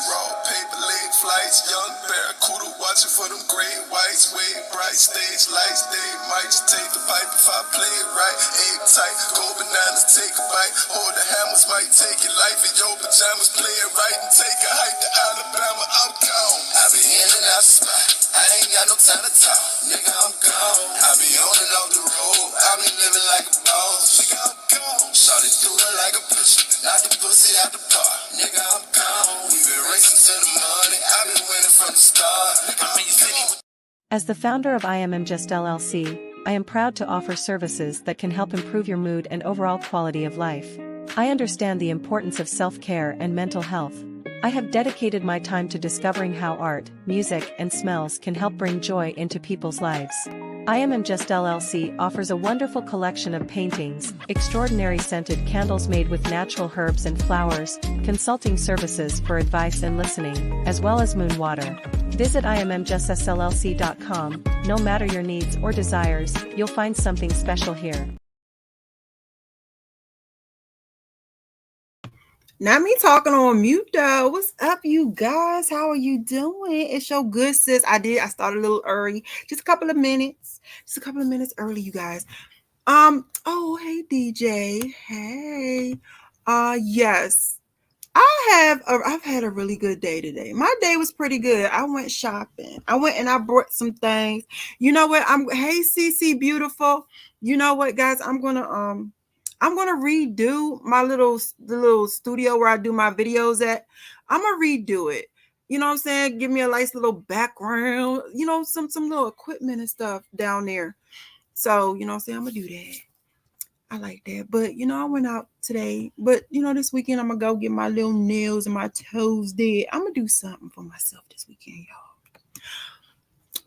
raw paper leg flights. Young barracuda watching for them gray whites. Way bright stage lights. They might just take the pipe if I play it right. Egg tight, go bananas, take a bite. Hold the hammers, might take your life in your pajamas. Play it right and take a hike to Alabama. I'm gone. I be in and out the spot. I ain't got no time to talk. Nigga, I'm gone. I be on and off the road. I be living like a boss. Nigga, I'm gone. Shawty threw it like a pistol. Knock the pussy out the park. Nigga, I'm gone. We been racing to the money. I been winning from the start. Nigga, I'm gone. As the founder of Immjuss LLC, I am proud to offer services that can help improve your mood and overall quality of life. I understand the importance of self-care and mental health. I have dedicated my time to discovering how art, music, and smells can help bring joy into people's lives. Immjuss LLC offers a wonderful collection of paintings, extraordinary scented candles made with natural herbs and flowers, consulting services for advice and listening, as well as moon water. Visit immjussllc.com. No matter your needs or desires, you'll find something special here. Not me talking on mute though. What's up, you guys? How are you doing? It's your good sis. I started a little early, just a couple of minutes early, you guys. Oh, hey DJ. Hey. Yes. I've had a really good day today. My day was pretty good. I went shopping. I went and I bought some things. You know what? Hey CC beautiful. You know what, guys? I'm gonna redo the little studio where I do my videos at. I'm gonna redo it. You know what I'm saying? Give me a nice little background, you know, some little equipment and stuff down there. So, you know what I'm saying? I'm gonna do that. I like that. But you know, I went out today. But you know, this weekend I'm gonna go get my little nails and my toes did. I'm gonna do something for myself this weekend, y'all.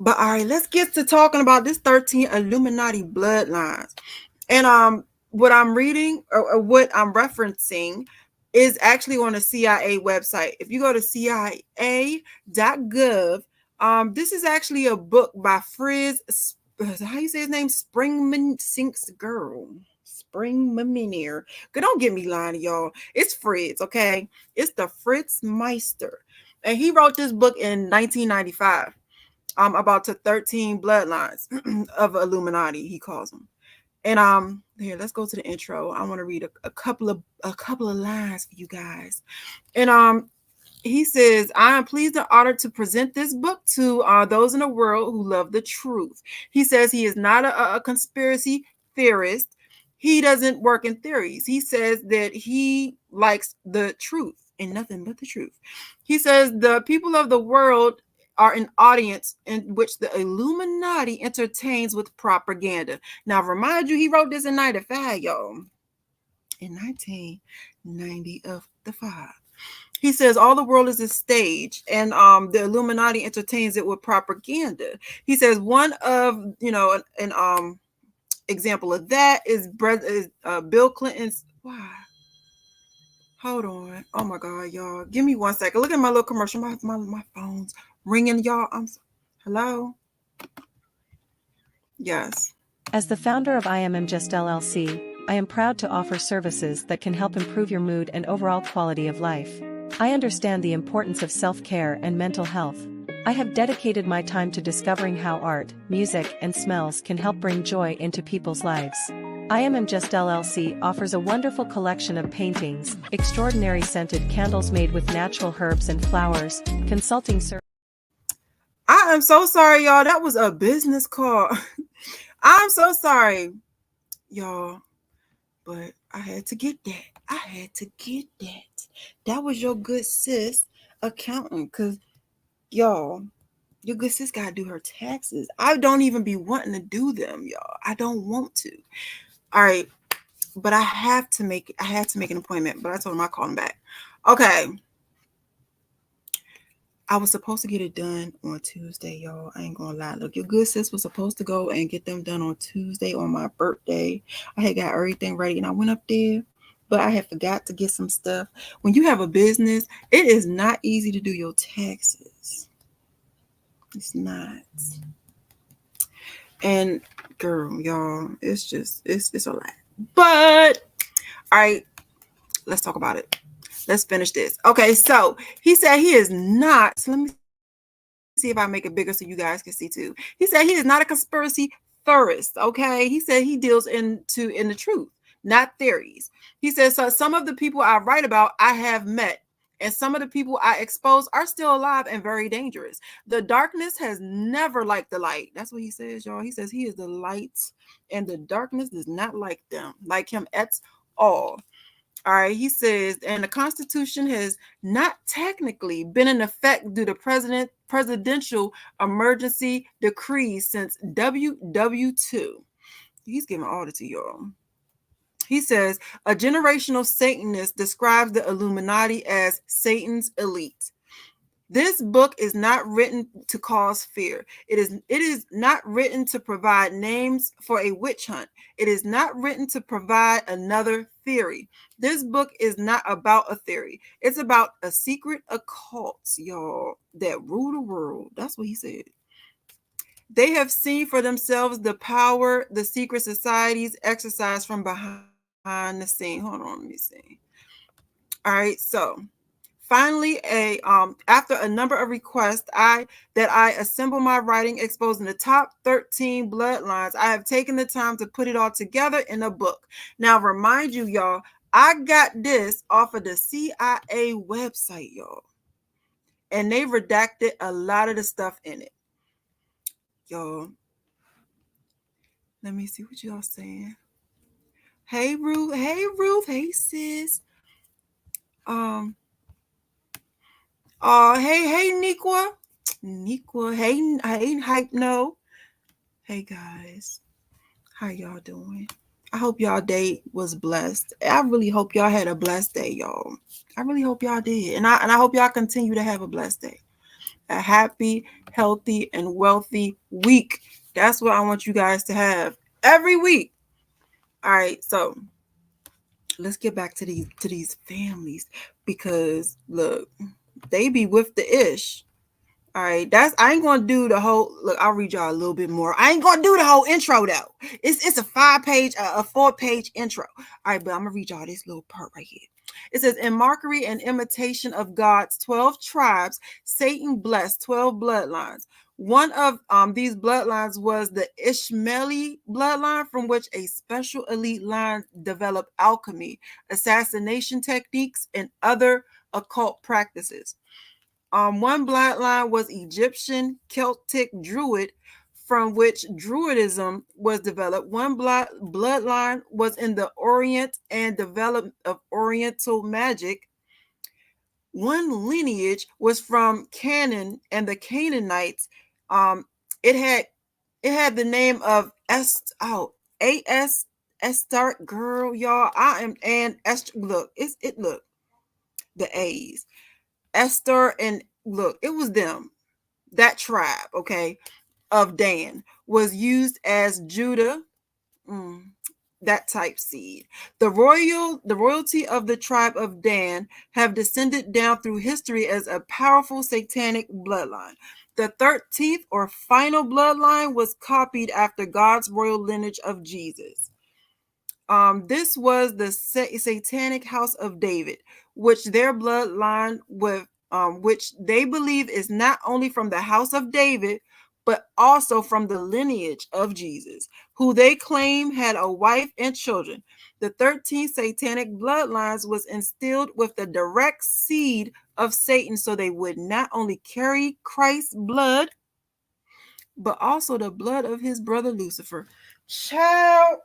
But all right, let's get to talking about this 13 Illuminati bloodlines. And what I'm reading or what I'm referencing is actually on a CIA website. If you go to CIA.gov, this is actually a book by Fritz, how you say his name? Springmanier. Don't get me lying, y'all. It's Fritz, okay? It's the Fritz Meister. And he wrote this book in 1995 about the 13 bloodlines of Illuminati, he calls them. And here, let's go to the intro. I want to read a couple of lines for you guys. And he says, I am pleased and honored to present this book to those in the world who love the truth. He says he is not a conspiracy theorist. He doesn't work in theories. He says that he likes the truth and nothing but the truth. He says the people of the world are an audience in which the Illuminati entertains with propaganda. Now, remind you, he wrote this in 95, y'all. In 1995. He says all the world is a stage, and the Illuminati entertains it with propaganda. He says one of, you know, an example of that is Bill Clinton's. Why? Hold on. Oh my God, y'all. Give me 1 second. Look at my little commercial. My phone's ringing, y'all. Hello? Yes. As the founder of Immjuss LLC, I am proud to offer services that can help improve your mood and overall quality of life. I understand the importance of self-care and mental health. I have dedicated my time to discovering how art, music, and smells can help bring joy into people's lives. Immjuss LLC offers a wonderful collection of paintings, extraordinary scented candles made with natural herbs and flowers, consulting services. I am so sorry, y'all. That was a business call. I'm so sorry, y'all. But I had to get that. That was your good sis accountant. Because, y'all, your good sis got to do her taxes. I don't even be wanting to do them, y'all. I don't want to. All right. But I had to make an appointment. But I told him I'd call him back. Okay. I was supposed to get it done on Tuesday, y'all. I ain't gonna lie. Look, your good sis was supposed to go and get them done on Tuesday on my birthday. I had got everything ready and I went up there, but I had forgot to get some stuff. When you have a business, it is not easy to do your taxes. It's not. And girl, y'all, it's a lot. But all right, let's talk about it. let's finish this. Okay, so he said he is not. So let me see if I make it bigger so you guys can see too. He said he is not a conspiracy theorist. Okay, he said he deals in the truth, not theories. He says, so some of the people I write about I have met, and some of the people I expose are still alive and very dangerous. The darkness has never liked the light. That's what he says, y'all. He says he is the light, and the darkness does not like him at all. All right, he says, and the Constitution has not technically been in effect due to presidential emergency decrees since WW2. He's giving all it to y'all. He says, a generational Satanist describes the Illuminati as Satan's elite. This book is not written to cause fear. It is not written to provide names for a witch hunt. It is not written to provide another theory. This book is not about a theory. It's about a secret occult, y'all, that rule the world. That's what he said. They have seen for themselves the power the secret societies exercise from behind the scene. Hold on, let me see. All right, so finally, after a number of requests, I assemble my writing exposing the top 13 bloodlines. I have taken the time to put it all together in a book. Now, remind you, y'all, I got this off of the CIA website, y'all, and they redacted a lot of the stuff in it, y'all. Let me see what y'all saying. Hey Ruth, hey sis. Hey Niqua, hey Hype No. Hey guys, how y'all doing? I hope y'all day was blessed. I really hope y'all had a blessed day, y'all. I really hope y'all did, and I hope y'all continue to have a blessed day, a happy, healthy, and wealthy week. That's what I want you guys to have every week. All right, so let's get back to these families, because look, they be with the ish. All right, I ain't gonna do the whole. Look, I'll read y'all a little bit more. I ain't gonna do the whole intro though. It's a 4-page intro. All right, but I'm gonna read y'all this little part right here. It says, in mockery and imitation of God's 12 tribes, Satan blessed 12 bloodlines. One of these bloodlines was the Ishmaeli bloodline, from which a special elite line developed alchemy, assassination techniques, and other occult practices. One bloodline was Egyptian Celtic Druid, from which Druidism was developed. One bloodline was in the Orient and development of Oriental magic. One lineage was from Canaan and the Canaanites. It had the name of Esther, girl, y'all. And Esther. Look, look, the A's. Esther, and look, it was them. That tribe, okay, of Dan was used as Judah, that type seed. The royalty of the tribe of Dan have descended down through history as a powerful satanic bloodline. The 13th or final bloodline was copied after God's royal lineage of Jesus. This was the satanic house of David, which their bloodline with which they believe is not only from the house of David, but also from the lineage of Jesus, who they claim had a wife and children. The 13 satanic bloodlines was instilled with the direct seed of Satan, so they would not only carry Christ's blood, but also the blood of his brother Lucifer. Child,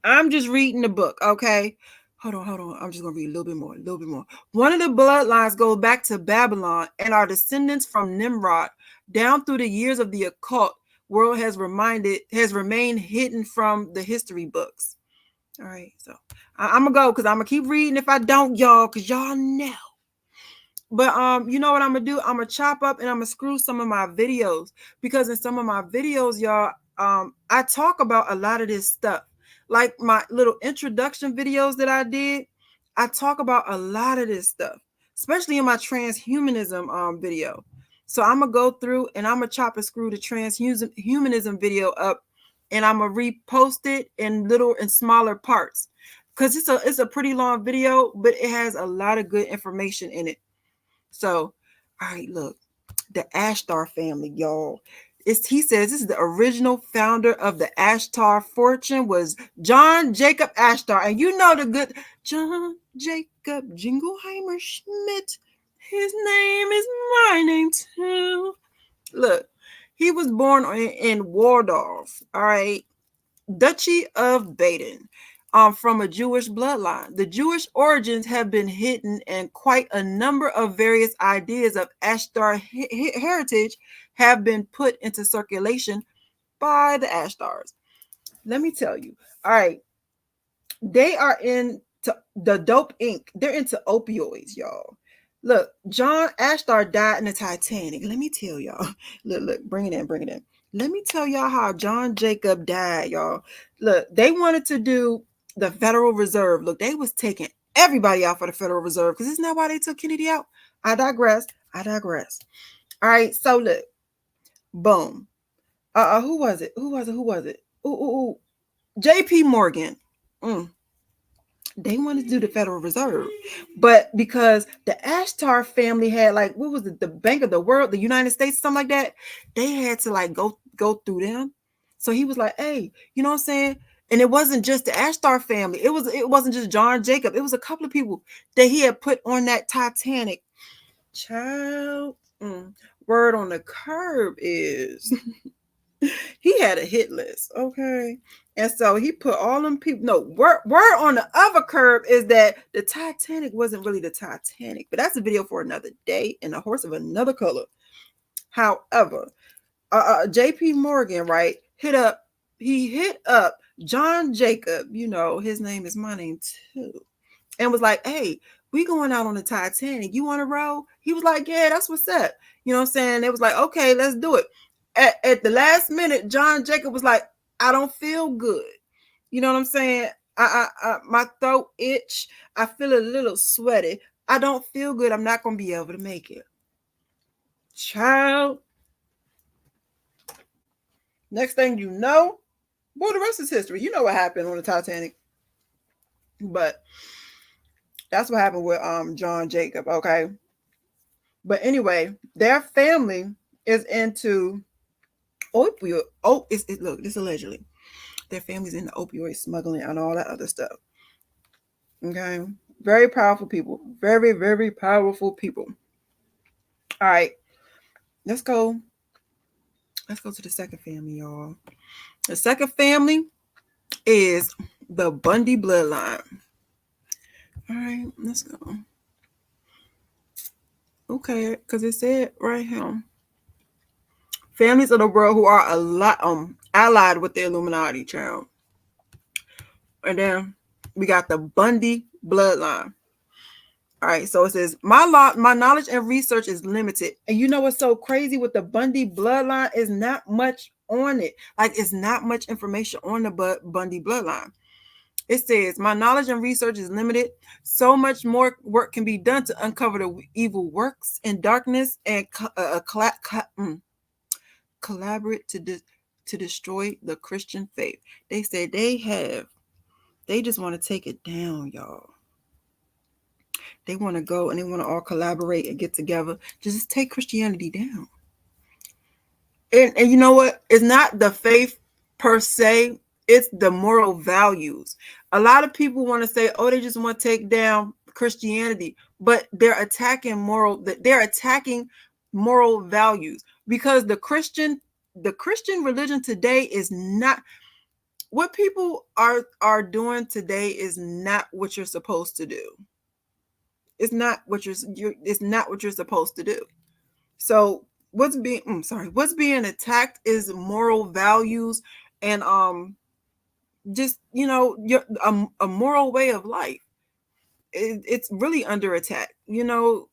I'm just reading the book, okay? Hold on. I'm just going to read a little bit more. One of the bloodlines go back to Babylon and are descendants from Nimrod. Down through the years of the occult world has remained hidden from the history books. All right, so I'm going to go because I'm going to keep reading if I don't, y'all, because y'all know. But you know what I'm going to do? I'm going to chop up and I'm going to screw some of my videos, because in some of my videos, y'all, I talk about a lot of this stuff. Like my little introduction videos that I did, I talk about a lot of this stuff, especially in my transhumanism video. So I'm gonna go through and I'm gonna chop and screw the transhumanism video up, and I'm gonna repost it in smaller parts. because it's a pretty long video, but it has a lot of good information in it. So, all right, look, the Ashtar family, y'all. He says this is the original founder of the Ashtar fortune was John Jacob Ashtar. And you know the good John Jacob Jingleheimer Schmidt. His name is my name too. Look, he was born in Waldorf, all right, Duchy of Baden, from a Jewish bloodline. The Jewish origins have been hidden, and quite a number of various ideas of Ashtar heritage have been put into circulation by the Ashtars. Let me tell you. All right, they are into the dope ink. They're into opioids, y'all. Look, John Ashtar died in the Titanic. Let me tell y'all. Look, bring it in. Let me tell y'all how John Jacob died, y'all. Look, they wanted to do the Federal Reserve. Look, they was taking everybody out for the Federal Reserve because isn't that why they took Kennedy out? I digress. All right, so look, boom. Who was it? Ooh. J.P. Morgan. They wanted to do the Federal Reserve, but because the Ashtar family had like, what was it, the Bank of the World, the United States, something like that, they had to like go through them. So he was like, hey, you know what I'm saying? And it wasn't just the Ashtar family. It wasn't just John Jacob. It was a couple of people that he had put on that Titanic. Child, word on the curb is he had a hit list, okay? And so he put all them people. No, word on the other curve is that the Titanic wasn't really the Titanic, but that's a video for another day and a horse of another color. However, J.P. Morgan, right, hit up John Jacob, you know, his name is my name too, and was like, hey, we going out on the Titanic. You want to row? He was like, yeah, that's what's up. You know what I'm saying? It was like, okay, let's do it. At the last minute, John Jacob was like, I don't feel good. You know what I'm saying? My throat itch. I feel a little sweaty. I don't feel good. I'm not going to be able to make it. Child. Next thing you know, well, the rest is history. You know what happened on the Titanic. But that's what happened with John Jacob, okay? But anyway, their family is into opioid. Look, this allegedly. Their family's into opioid smuggling and all that other stuff. Okay? Very powerful people. Very, very powerful people. All right. Let's go to the second family, y'all. The second family is the Bundy bloodline. All right, let's go. Okay, because it said right here. Families of the world who are a lot allied with the Illuminati, child. And then we got the Bundy bloodline. All right, so it says, my knowledge and research is limited. And you know what's so crazy with the Bundy bloodline is not much on it. Like, it's not much information on the Bundy bloodline. It says, my knowledge and research is limited. So much more work can be done to uncover the evil works in darkness and collaborate to destroy the Christian faith. They said they just want to take it down, y'all. They want to go and they want to all collaborate and get together. Just take Christianity down. And you know what? It's not the faith per se. It's the moral values. A lot of people want to say, oh, they just want to take down Christianity. But they're attacking moral values. Because the Christian religion today is not what people are doing today is not what you're supposed to do. It's not what you're supposed to do. So what's being attacked is moral values and just, you know, a moral way of life. It's really under attack. You know,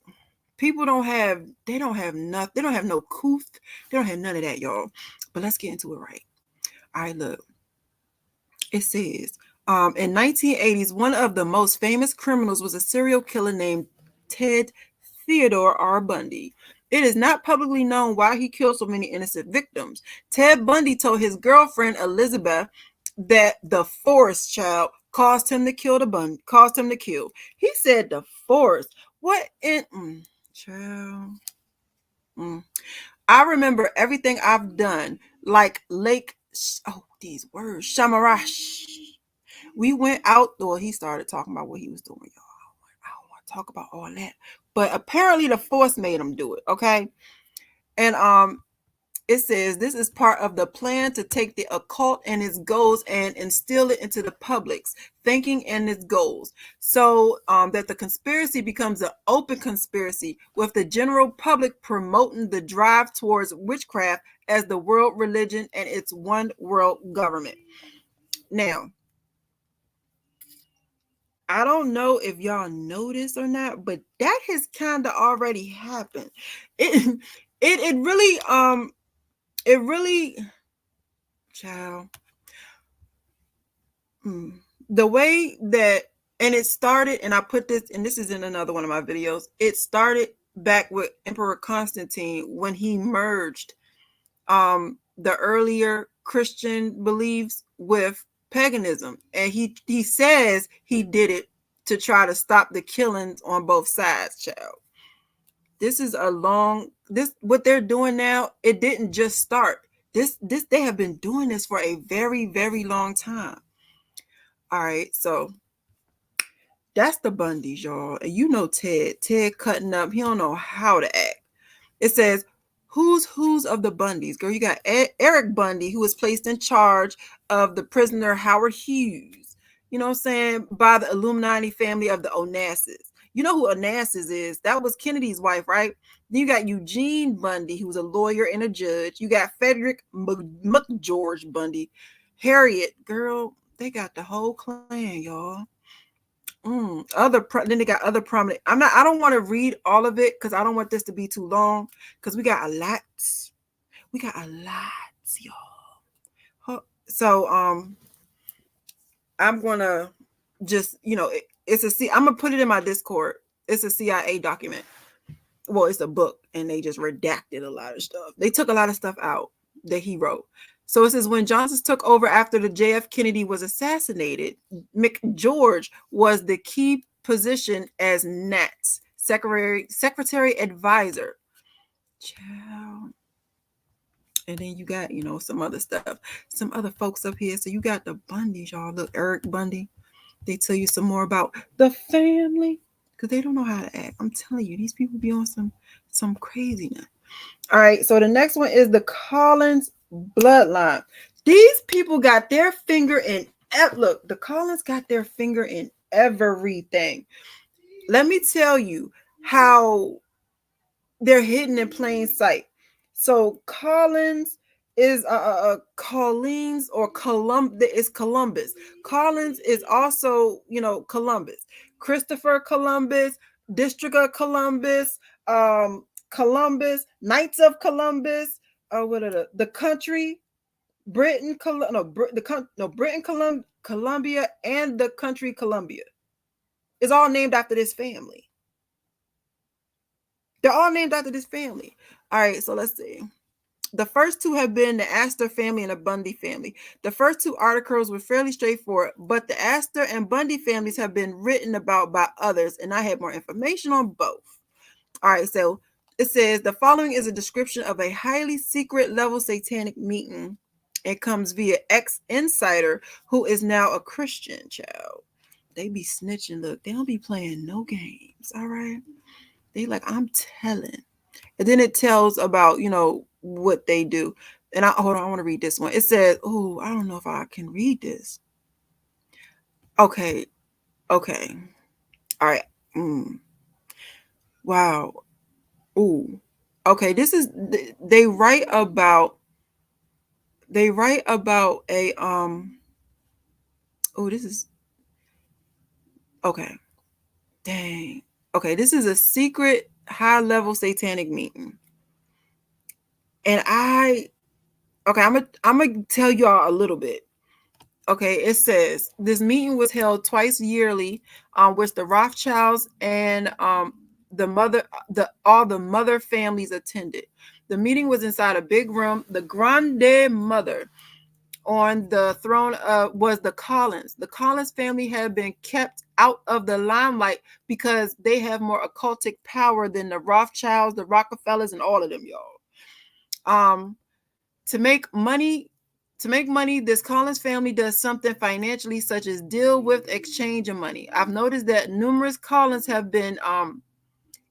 people don't have nothing. They don't have no couth. They don't have none of that, y'all. But let's get into it right. All right, look. It says, in 1980s, one of the most famous criminals was a serial killer named Ted Theodore R. Bundy. It is not publicly known why he killed so many innocent victims. Ted Bundy told his girlfriend, Elizabeth, that the force child caused him to kill caused him to kill. He said the force. What in child? I remember everything I've done, like Lake. Oh, these words, Shamarash. We went outdoor. He started talking about what he was doing, y'all. I don't want to talk about all that, but apparently the force made him do it. Okay, and it says this is part of the plan to take the occult and its goals and instill it into the public's thinking and its goals, so that the conspiracy becomes an open conspiracy with the general public promoting the drive towards witchcraft as the world religion and its one world government. Now, I don't know if y'all know this or not, but that has kind of already happened. It really child. The way that, and it started, and I put this, and this is in another one of my videos. It started back with Emperor Constantine when he merged the earlier Christian beliefs with paganism, and he says he did it to try to stop the killings on both sides, child. This is what they're doing now. It didn't just start. This they have been doing this for a very, very long time. All right, so that's the Bundys, y'all. And you know Ted cutting up. He don't know how to act. It says, who's of the Bundys? Girl, you got Eric Bundy, who was placed in charge of the prisoner Howard Hughes. You know what I'm saying? By the Illuminati family of the Onassis. You know who Onassis is? That was Kennedy's wife, right? Then you got Eugene Bundy, who was a lawyer and a judge. You got Frederick McGeorge Bundy. Harriet, girl, they got the whole clan, y'all. Then they got other prominent. I don't want to read all of it because I don't want this to be too long, because we got a lot. Y'all. So I'm gonna just, I'm gonna put it in my Discord. It's a CIA document. Well, it's a book, and they just redacted a lot of stuff. They took a lot of stuff out that he wrote. So it says, when Johnson took over after the JF Kennedy was assassinated, McGeorge was the key position as NAT's secretary advisor. Child. And then you got, some other stuff, some other folks up here. So you got the Bundys, y'all. Look, Eric Bundy. They tell you some more about the family, because they don't know how to act. I'm telling you, these people be on some craziness. All right, so the next one is the Collins bloodline. These people got their finger in, look, the Collins got their finger in everything. Let me tell you how they're hidden in plain sight. So Collins is Collins or is Columbus. Collins is also, Columbus. Christopher Columbus, District of Columbus, Columbus, Knights of Columbus, what are the country, Britain, Columbia, and the country Columbia is all named after this family. They're all named after this family. All right, so let's see. The first two have been the Astor family and the Bundy family. The first two articles were fairly straightforward, but the Astor and Bundy families have been written about by others, and I have more information on both. All right, so it says the following is a description of a highly secret level satanic meeting. It comes via ex-insider who is now a Christian, child. They be snitching. Look, they don't be playing no games. All right. They like, I'm telling. And then it tells about, what they do. And hold on, I want to read this one. It says, I don't know if I can read this. Okay. All right. Wow. Okay. This is, they write about a, this is, okay. Dang. Okay. This is a secret high level satanic meeting. And I'm gonna tell y'all a little bit. Okay, it says this meeting was held twice yearly, which the Rothschilds and all the mother families attended. The meeting was inside a big room, the Grande Mother. on the throne was the Collins. The Collins family had been kept out of the limelight because they have more occultic power than the Rothschilds, the Rockefellers, and all of them, y'all. To make money, this Collins family does something financially, such as deal with exchange of money. I've noticed that numerous Collins have been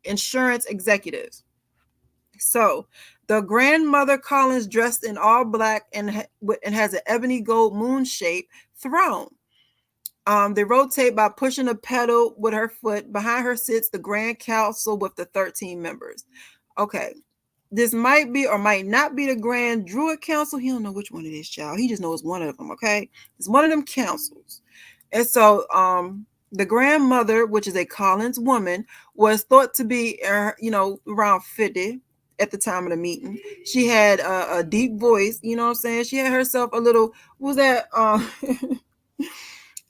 insurance executives. So the grandmother Collins, dressed in all black and has an ebony gold moon shaped throne. They rotate by pushing a pedal with her foot. Behind her sits the Grand Council with the 13 members. Okay. This might be or might not be the Grand Druid Council. He don't know which one it is, child. He just knows one of them, okay? It's one of them councils. And so the grandmother, which is a Collins woman, was thought to be, around 50 at the time of the meeting. She had a deep voice, you know what I'm saying? She had herself a little, what was that? Oh,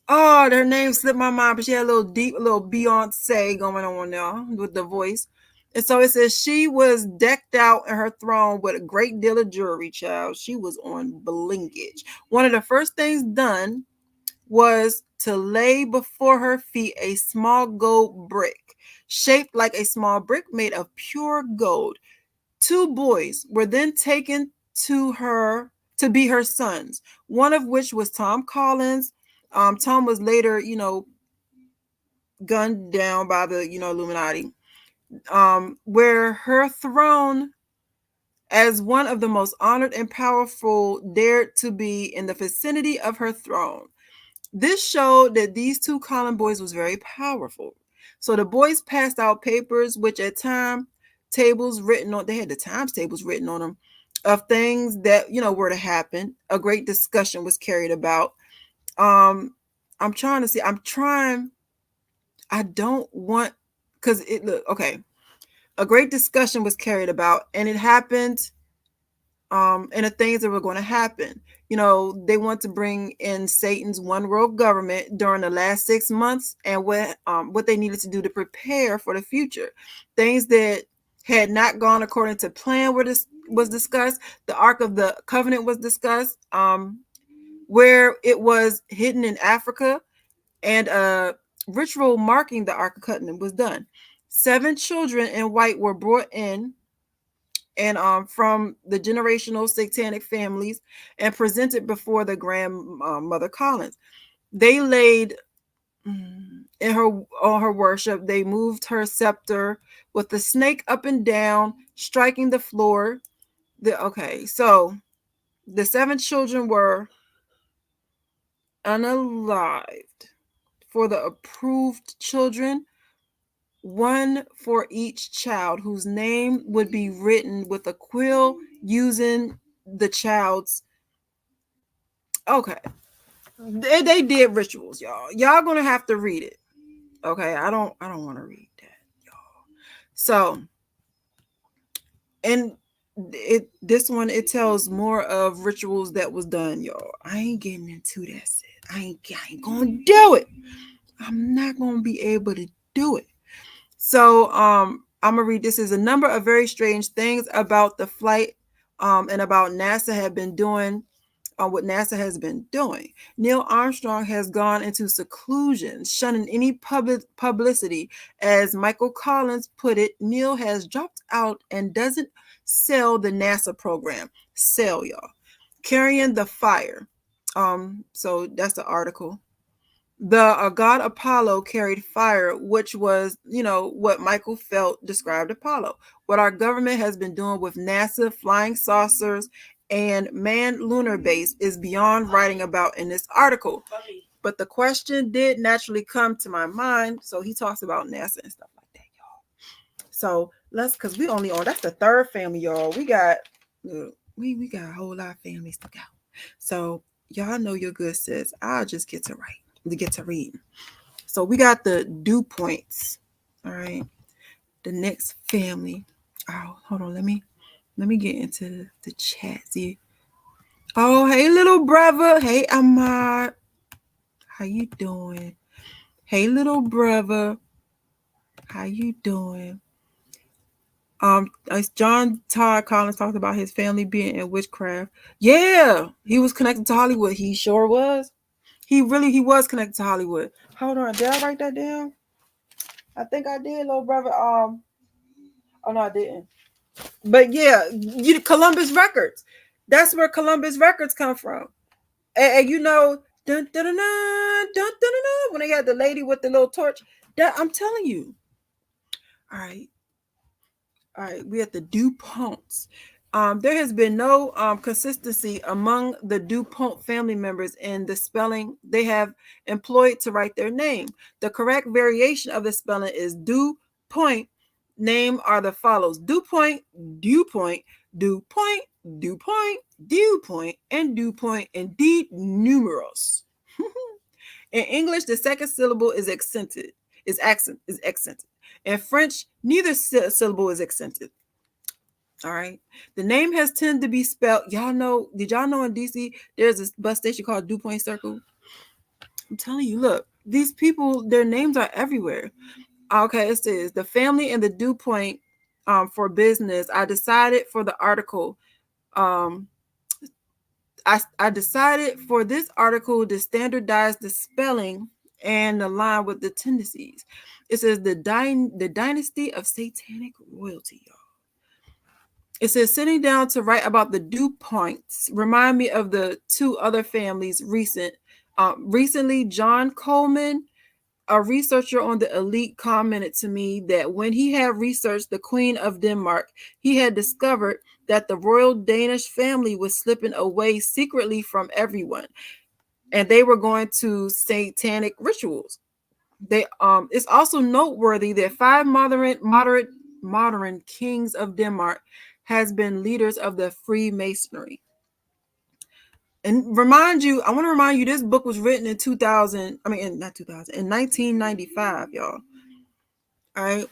her name slipped my mind, but she had a little deep, a little Beyonce going on there with the voice. And so it says she was decked out in her throne with a great deal of jewelry, child. She was on blingage. One of the first things done was to lay before her feet a small gold brick, shaped like a small brick made of pure gold. 2 boys were then taken to her to be her sons, one of which was Tom Collins. Tom was later, gunned down by the, Illuminati. Where her throne as one of the most honored and powerful dared to be in the vicinity of her throne. This showed that these 2 Collin boys was very powerful. So the boys passed out papers, which at timetables written on, they had the times tables written on them of things that, were to happen. A great discussion was carried about. I don't want, because it look okay. A great discussion was carried about, and it happened. And the things that were going to happen, they want to bring in Satan's one world government during the last 6 months, and what they needed to do to prepare for the future. Things that had not gone according to plan was discussed. The Ark of the Covenant was discussed, where it was hidden in Africa, and a ritual marking the Ark of Covenant was done. 7 children in white were brought in, and from the generational satanic families, and presented before the grandmother Collins. They laid on her worship. They moved her scepter with the snake up and down, striking the floor. So the 7 children were unalived. For the approved children, 1 for each child, whose name would be written with a quill using the child's. Okay. They did rituals, y'all. Y'all gonna have to read it. Okay, I don't want to read that, y'all. So, and it tells more of rituals that was done, y'all. I ain't getting into that. I ain't gonna do it. I'm not gonna be able to do it. So I'm gonna read this. Is a number of very strange things about the flight and about NASA have been doing, what NASA has been doing. Neil Armstrong has gone into seclusion, shunning any publicity. As Michael Collins put it, Neil has dropped out and doesn't sell the NASA program. Sell, y'all. Carrying the fire. So that's the article. The god Apollo carried fire, which was, what Michael Felt described Apollo. What our government has been doing with NASA, flying saucers, and manned lunar base is beyond writing about in this article. But the question did naturally come to my mind. So he talks about NASA and stuff like that, y'all. So because we only on, that's the 3rd family, y'all. We got a whole lot of families to go. So y'all know your good sis. I'll just get to read. So we got the dew points. All right. The next family. Oh, hold on. Let me get into the chat. See. Oh, hey, little brother. Hey, Ahmad. How you doing? Hey, little brother. How you doing? As John Todd Collins talked about his family being in witchcraft. Yeah, he was connected to Hollywood. He sure was. He was connected to Hollywood. Hold on, did I write that down? I think I did, little brother. Oh no, I didn't. But yeah, Columbus Records. That's where Columbus Records come from. And you know, dun, dun, dun, dun, dun, dun, dun, dun, when they had the lady with the little torch. That I'm telling you. All right. We at the DuPonts. There has been no consistency among the DuPont family members in the spelling they have employed to write their name. The correct variation of the spelling is DuPont. Name are the follows: DuPont, DuPont, DuPont, DuPont, DuPont, and DuPont, indeed numerous. In English, the second syllable is accented. Is accented. In French, neither syllable is accented. All right. The name has tended to be spelled. Did y'all know in DC there's a bus station called DuPont Circle? I'm telling you, look, these people, their names are everywhere. Okay, it says the family and the DuPont for business. I decided for the article. I decided for this article to standardize the spelling and align with the tendencies. It says the dynasty of satanic royalty, y'all. It says sitting down to write about the DuPonts remind me of the two other families recently. John Coleman, a researcher on the elite, commented to me that when he had researched the Queen of Denmark, he had discovered that the royal Danish family was slipping away secretly from everyone, and they were going to satanic rituals. It's also noteworthy that 5 modern kings of Denmark has been leaders of the Freemasonry. And I want to remind you, this book was written in 1995, y'all. All right.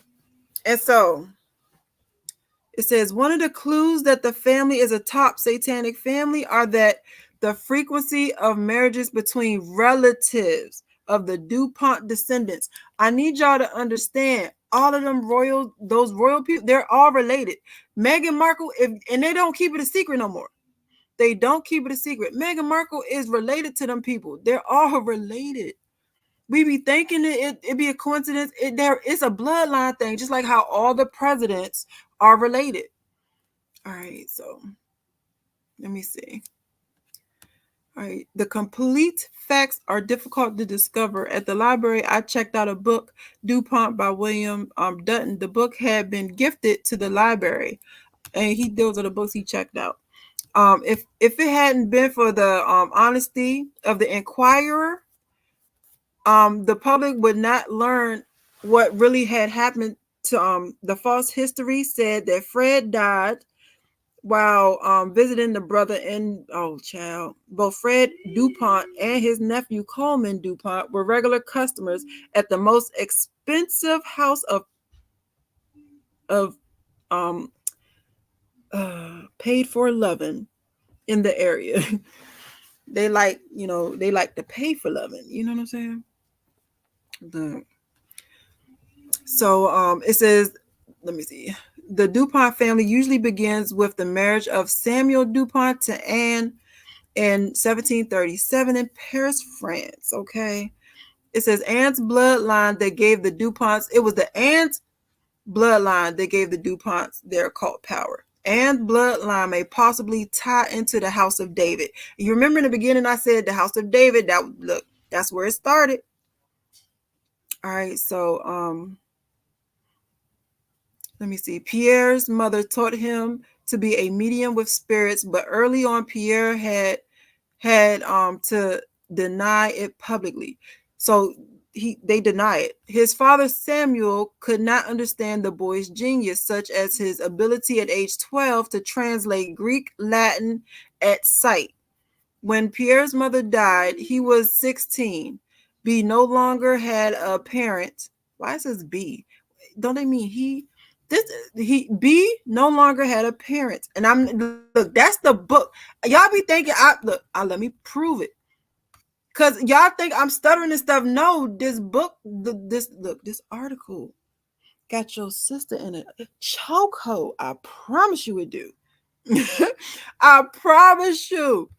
And so it says one of the clues that the family is a top satanic family are that the frequency of marriages between relatives of the DuPont descendants. I need y'all to understand, all of those royal people, they're all related. Meghan Markle, and they don't keep it a secret no more. They don't keep it a secret. Meghan Markle is related to them people. They're all related. We be thinking it be a coincidence. It's a bloodline thing, just like how all the presidents are related. All right, so let me see. All right, the complete facts are difficult to discover. At the library, I checked out a book, DuPont by William Dutton. The book had been gifted to the library, and those are the books he checked out. If it hadn't been for the honesty of the Inquirer, the public would not learn what really had happened to the false history said that Fred died while visiting the brother both Fred DuPont and his nephew Coleman DuPont were regular customers at the most expensive house of paid for loving in the area. They like to pay for loving, you know what I'm saying? So it says, let me see. The DuPont family usually begins with the marriage of Samuel DuPont to Anne in 1737 in Paris, France. Okay. It says Anne's bloodline that gave the DuPonts, it was the Anne's bloodline that gave the DuPonts their occult power. Anne's bloodline may possibly tie into the House of David. You remember in the beginning I said the House of David, that's where it started. All right, so let me see. Pierre's mother taught him to be a medium with spirits, but early on Pierre had to deny it publicly. So they deny it. His father Samuel could not understand the boy's genius, such as his ability at age 12 to translate Greek Latin at sight. When Pierre's mother died, he was 16. B no longer had a parent. Why is this B? Don't they mean he? B no longer had a parent. And that's the book. Y'all be thinking, let me prove it. Because y'all think I'm stuttering and stuff. No, this book, this article got your sister in a chokehold. I promise you it do. I promise you.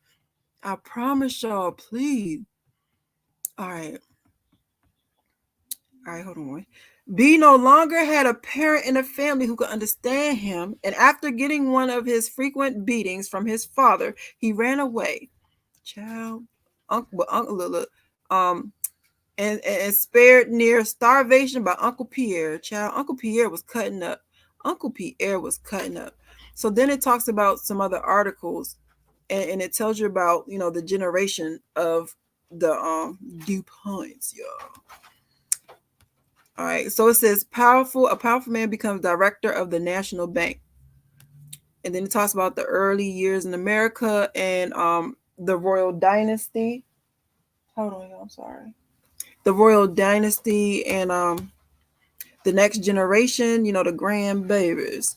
I promise y'all, please. All right. All right, hold on. B no longer had a parent in the family who could understand him, and after getting one of his frequent beatings from his father, he ran away. Child, uncle, look, and spared near starvation by Uncle Pierre. Child, Uncle Pierre was cutting up. Uncle Pierre was cutting up. So then it talks about some other articles, and it tells you about the generation of the DuPonts, y'all. All right, so it says a powerful man becomes director of the National Bank. And then it talks about the early years in America and the royal dynasty. Hold on, y'all, I'm sorry. The royal dynasty and the next generation, the grandbabies.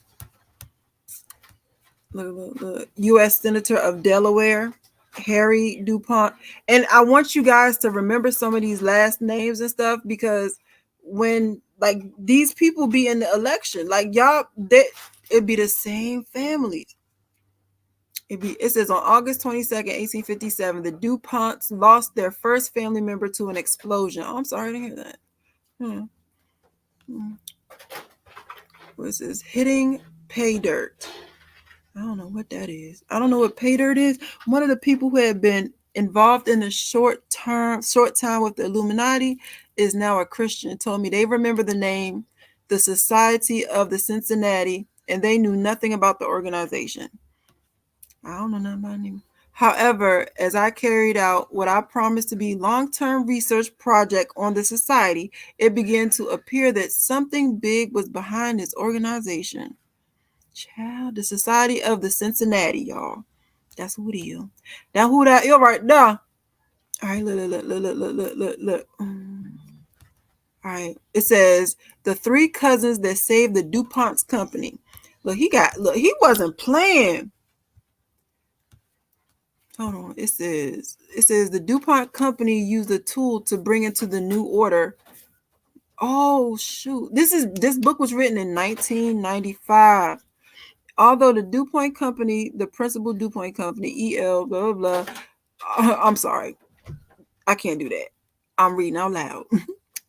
Look. U.S. Senator of Delaware, Harry DuPont. And I want you guys to remember some of these last names and stuff, because when like these people be in the election, like y'all, it'd be the same families. It says on August 22nd, 1857, the DuPonts lost their first family member to an explosion. Oh, I'm sorry to hear that. What is this? Hitting pay dirt. I don't know what that is. I don't know what pay dirt is. One of the people who had been involved in a short time with the Illuminati is now a Christian. Told me they remember the name, the Society of the Cincinnati, and they knew nothing about the organization. I don't know nothing about him. However, as I carried out what I promised to be long-term research project on the society, it began to appear that something big was behind this organization. Child, the Society of the Cincinnati, y'all. That's who it is. Now who that is right now? All right, look. All right. It says the three cousins that saved the DuPont's company. He wasn't playing. Hold on. It says the DuPont company used a tool to bring into the new order. Oh shoot. This book was written in 1995. Although the DuPont company, the principal DuPont company, EL, blah, blah, blah. I'm sorry. I can't do that. I'm reading out loud.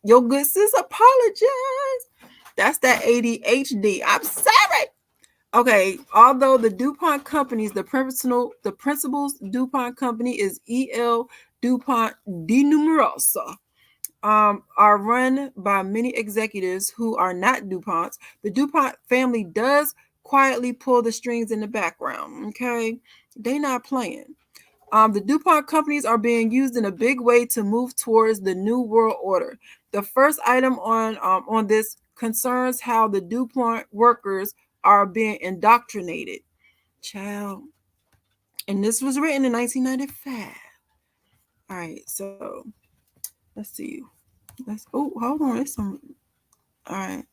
Your good sis apologize. That's that ADHD. I'm sorry. Okay. Although the DuPont companies, the principal's DuPont company is EL DuPont de Numerosa. Are run by many executives who are not DuPonts. The DuPont family does quietly pull the strings in the background. Okay, they not playing. The DuPont companies are being used in a big way to move towards the new world order. The first item on this concerns how the DuPont workers are being indoctrinated. Child, and this was written in 1995. All right, so let's see. Hold on. It's some. All right.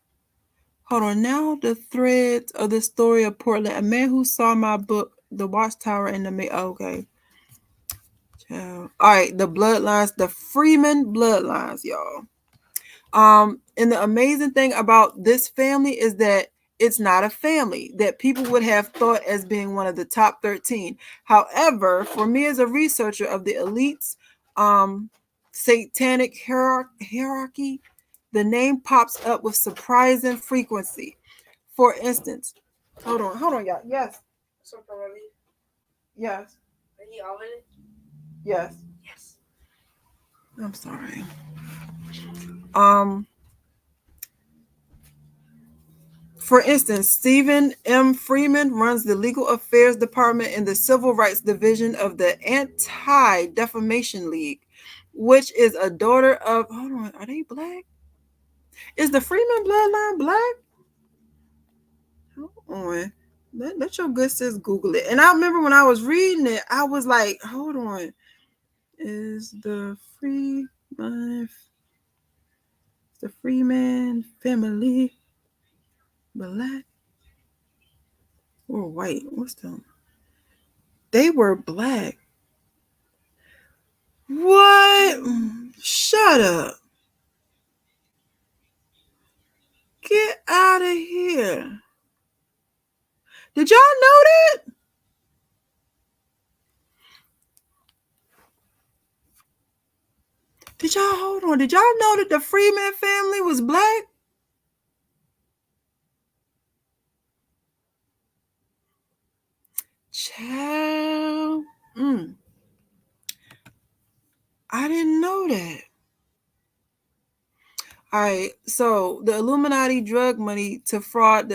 Hold on. Now the threads of the story of Portland. A man who saw my book, The Watchtower and the okay. All right. The bloodlines, the Freeman bloodlines, y'all. And the amazing thing about this family is that it's not a family that people would have thought as being one of the top 13. However, for me as a researcher of the elites, satanic hierarchy, the name pops up with surprising frequency. For instance, hold on, y'all. Yes. Yes. Are you all in it? Yes. Yes. I'm sorry. For instance, Stephen M. Freeman runs the Legal Affairs Department in the Civil Rights Division of the Anti-Defamation League, which is a daughter of, hold on, are they black? Is the Freeman bloodline black? Hold on. Let your good sis Google it. And I remember when I was reading it, I was like, hold on. Is the Freeman family black or white? What's them? They were black. What? Shut up. Get out of here. Did y'all know that? Did y'all hold on? Did y'all know that the Freeman family was black? Child. I didn't know that. All right, so the Illuminati drug money to fraud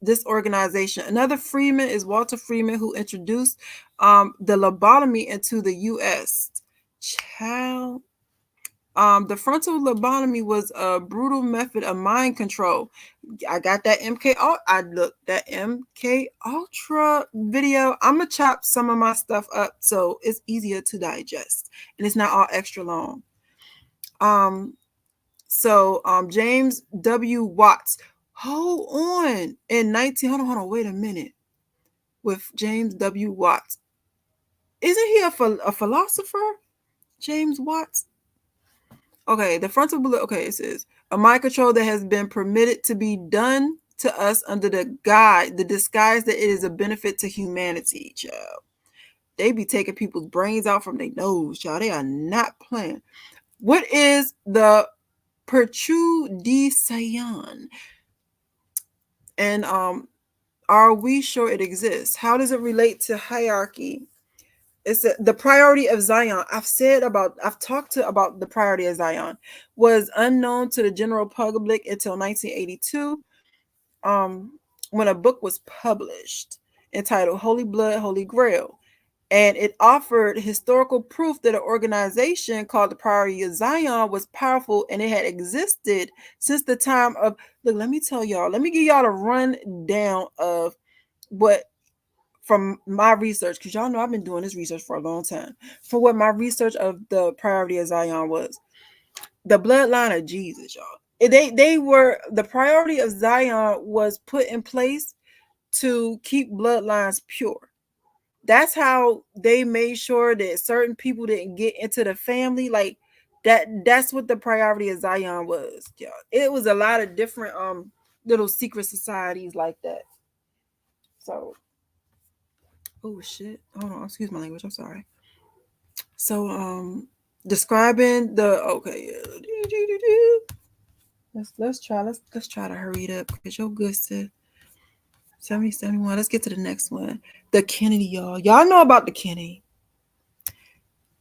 this organization. Another Freeman is Walter Freeman, who introduced the lobotomy into the U.S. Child. The frontal lobotomy was a brutal method of mind control. I got that that MK Ultra video. I'm gonna chop some of my stuff up so it's easier to digest and it's not all extra long. So James W. Watts. Hold on. Hold on, wait a minute. With James W. Watts. Isn't he a philosopher? James Watts? Okay, the frontal balloon. Okay, it says a mind control that has been permitted to be done to us under the disguise that it is a benefit to humanity, child. They be taking people's brains out from their nose, child. They are not playing. What is the Perchu de Sayan? And are we sure it exists? How does it relate to hierarchy? It's the priority of Zion. I've talked about the priority of Zion was unknown to the general public until 1982, when a book was published entitled Holy Blood, Holy Grail. And it offered historical proof that an organization called the Priority of Zion was powerful and it had existed since the time of, look, let me give y'all a rundown of what, from my research, because y'all know I've been doing this research for a long time, for what my research of the Priority of Zion was. The bloodline of Jesus, y'all. They were, the Priority of Zion was put in place to keep bloodlines pure. That's how they made sure that certain people didn't get into the family. Like that's what the Priority of Zion was. Yeah. It was a lot of different little secret societies like that. So, oh shit. Hold on, excuse my language. I'm sorry. So describing the let's try to hurry it up because you're good to 7071. Let's get to the next one. The Kennedy, y'all. Y'all know about the Kennedy.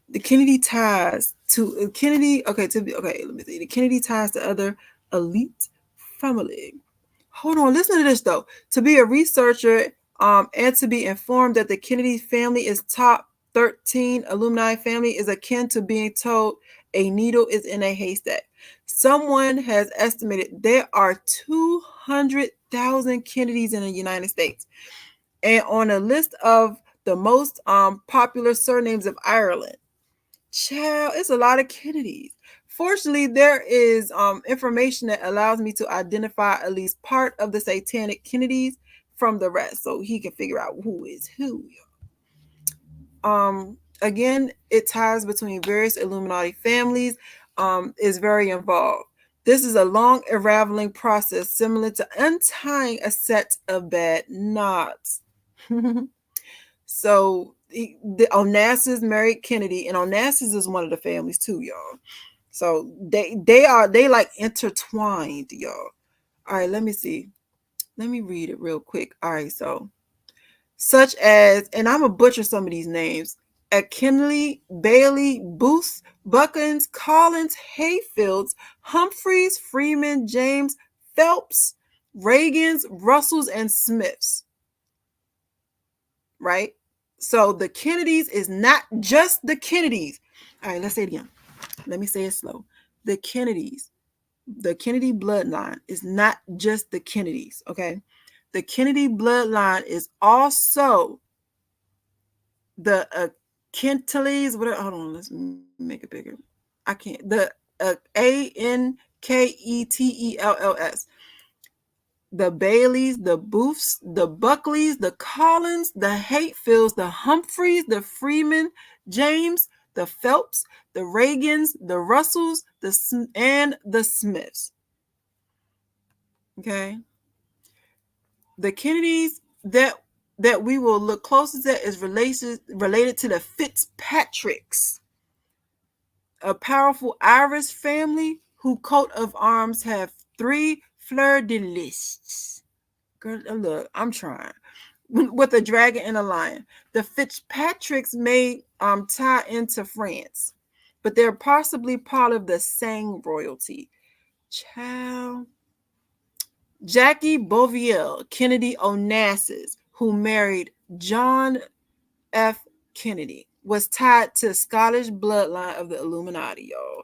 The Kennedy ties to Kennedy. Let me see. The Kennedy ties to other elite family. Hold on, listen to this though. To be a researcher, and to be informed that the Kennedy family is top 13 Illuminati family is akin to being told a needle is in a haystack. Someone has estimated there are 200,000 Kennedys in the United States, and on a list of the most popular surnames of Ireland. Child, it's a lot of Kennedys. Fortunately, there is information that allows me to identify at least part of the satanic Kennedys from the rest, so he can figure out who is who. Again, it ties between various Illuminati families, is very involved. This is a long unraveling process similar to untying a set of bad knots. So Onassis married Kennedy, and Onassis is one of the families too, y'all. So they like intertwined, y'all. All right, let me see. Let me read it real quick. All right, so such as, and I'm gonna butcher some of these names: Kinley, Bailey, Booth, Buckins, Collins, Hayfields, Humphreys, Freeman, James, Phelps, Reagans, Russells, and Smiths. Right? So the Kennedys is not just the Kennedys. All right, let's say it again. Let me say it slow. The Kennedys, the Kennedy bloodline is not just the Kennedys, okay? The Kennedy bloodline is also the Kentleys. Hold on, let's make it bigger. I can't. The Anketells. The Baileys, the Booths, the Buckleys, the Collins, the Hatefields, the Humphreys, the Freeman, James, the Phelps, the Reagans, the Russells, and the Smiths. Okay. The Kennedys that we will look closest at is related to the Fitzpatricks, a powerful Irish family whose coat of arms have 3 fleur-de-lis. Girl, look, I'm trying. With a dragon and a lion. The Fitzpatricks may tie into France, but they're possibly part of the Sang royalty. Child. Jackie Bouvier Kennedy Onassis, who married John F. Kennedy, was tied to Scottish bloodline of the Illuminati, y'all.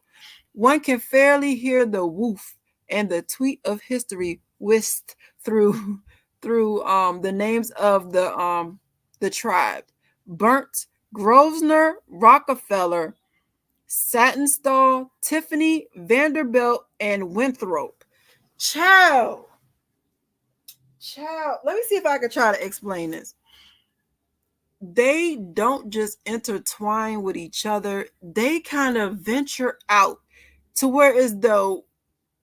One can fairly hear the woof and the tweet of history whisked through the names of the tribe. Burnt, Grosvenor, Rockefeller, Satinstall, Tiffany, Vanderbilt, and Winthrop. Child. Let me see if I can try to explain this. They don't just intertwine with each other. They kind of venture out to where as though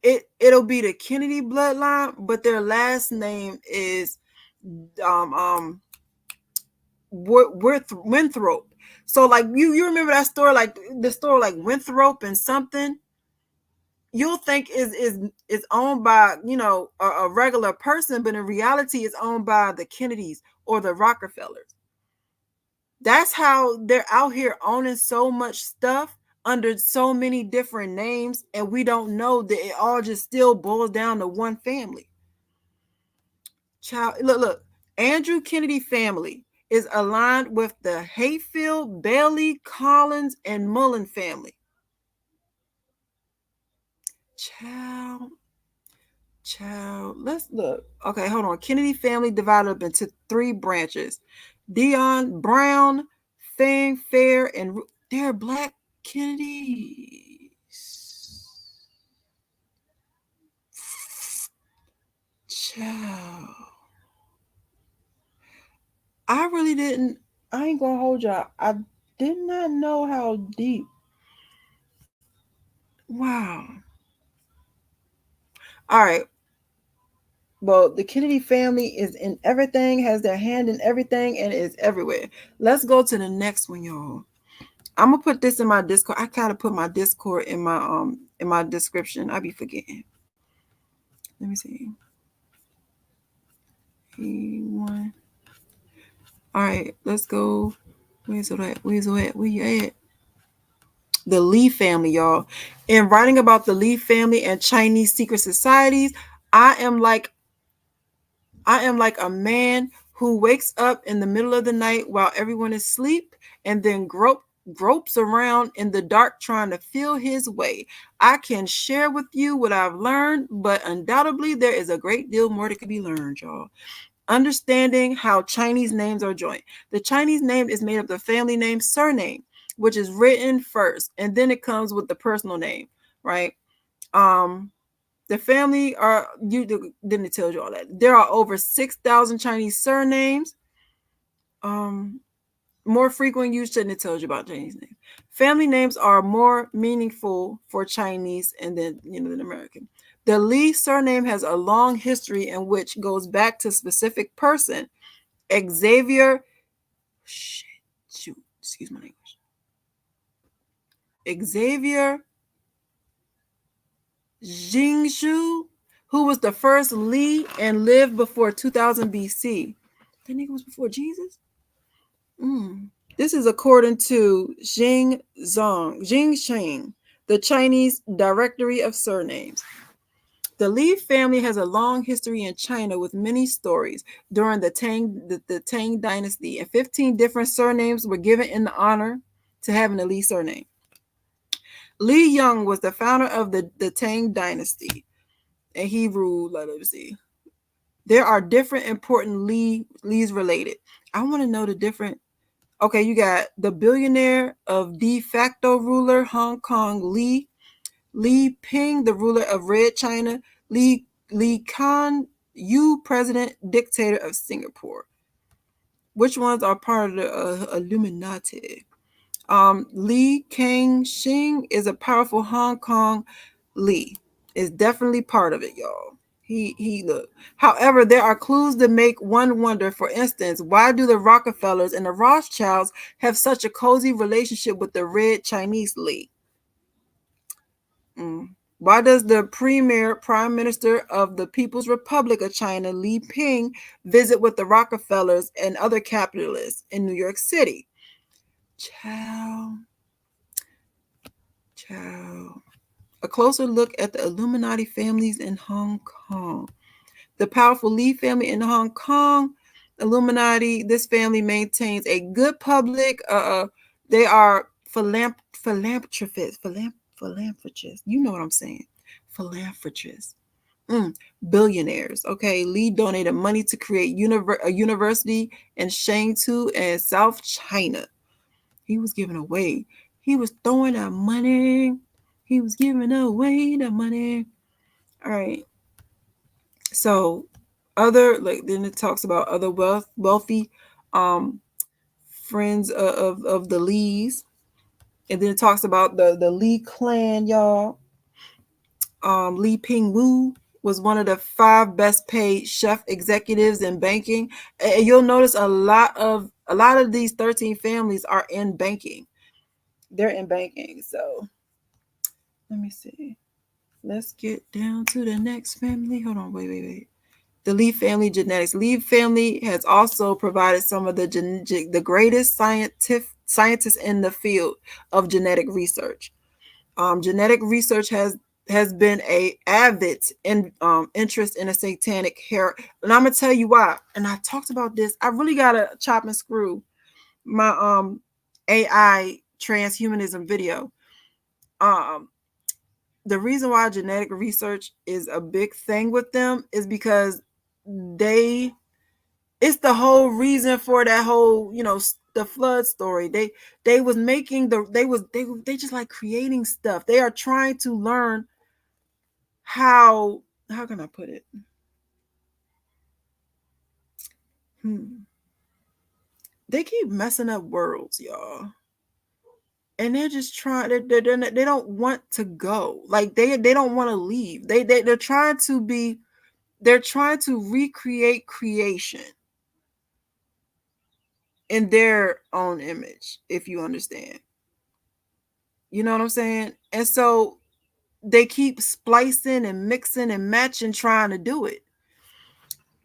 it'll be the Kennedy bloodline, but their last name is Winthrop. So like you remember that store, like the store like Winthrop and something, you'll think is owned by a regular person, but in reality it's owned by the Kennedys or the Rockefellers. That's how they're out here owning so much stuff under so many different names, and we don't know that it all just still boils down to one family. Child, look, Andrew Kennedy family is aligned with the Hayfield, Bailey, Collins, and Mullen family. Child, let's look. Okay, hold on. Kennedy family divided up into 3 branches. Dion, Brown, Fang, Fair, and they're Black Kennedys. Child. I really didn't. I ain't gonna hold y'all. I did not know how deep. Wow. All right. Well, the Kennedy family is in everything, has their hand in everything, and is everywhere. Let's go to the next one, y'all. I'm gonna put this in my Discord. I kind of put my Discord in my description. I be forgetting. Let me see. One. All right, let's go. Where's it at? Where you at? The Lee family, y'all. In writing about the Lee family and Chinese secret societies, I am like a man who wakes up in the middle of the night while everyone is asleep and then gropes around in the dark trying to feel his way. I can share with you what I've learned, but undoubtedly there is a great deal more that could be learned, y'all. Understanding how Chinese names are joined. The Chinese name is made up of the family name, surname, which is written first, and then it comes with the personal name, right? The family didn't tell you all that. There are over 6,000 Chinese surnames. More frequent use shouldn't have told you about Chinese names. Family names are more meaningful for Chinese and then than American. The Lee surname has a long history in which goes back to a specific person. Xavier, excuse my language. Xavier Jingshu, who was the first Lee and lived before 2000 BC. That nigga was before Jesus? This is according to Jingsheng, the Chinese Directory of Surnames. The Li family has a long history in China with many stories. During the Tang Dynasty, and 15 different surnames were given in honor to having a Li surname. Li Yong was the founder of the Tang Dynasty, and he ruled, let me see. There are different important Lees related. I want to know the different. Okay, you got the billionaire of de facto ruler Hong Kong, Li Ping, the ruler of Red China, Li Kuan Yew, president dictator of Singapore. Which ones are part of the Illuminati? Li Kangxing is a powerful Hong Kong Li. Is definitely part of it, y'all. He look. However, there are clues that make one wonder. For instance, why do the Rockefellers and the Rothschilds have such a cozy relationship with the Red Chinese League? Why does the prime minister of the People's Republic of China, Li Ping, visit with the Rockefellers and other capitalists in New York City? Ciao. A closer look at the Illuminati families in Hong Kong. The powerful Li family in Hong Kong, Illuminati, this family maintains a good public, they are philanthropists. You know what I'm saying. Philanthropists. Billionaires. Okay. Li donated money to create a university in SayinTho and South China. He was giving away. He was throwing out money. He was giving away the money. All right. So then it talks about other wealthy friends of the Lees. And then it talks about the Lee clan, y'all. Li Ping Wu was one of the 5 best paid chef executives in banking. And you'll notice a lot of these 13 families are in banking. They're in banking. So let me see. Let's get down to the next family. Hold on, wait. The Li family genetics. Li family has also provided some of the greatest scientists in the field of genetic research. Genetic research has been a avid interest in a satanic hair, and I'm gonna tell you why. And I talked about this. I really gotta chop and screw my AI transhumanism video. The reason why genetic research is a big thing with them is because it's the whole reason for that whole, the flood story. They was making they just like creating stuff. They are trying to learn how can I put it? They keep messing up worlds, y'all. And they're just trying. They don't want to go. Like they don't want to leave. They're trying to be. They're trying to recreate creation in their own image, if you understand. You know what I'm saying? And so they keep splicing and mixing and matching, trying to do it.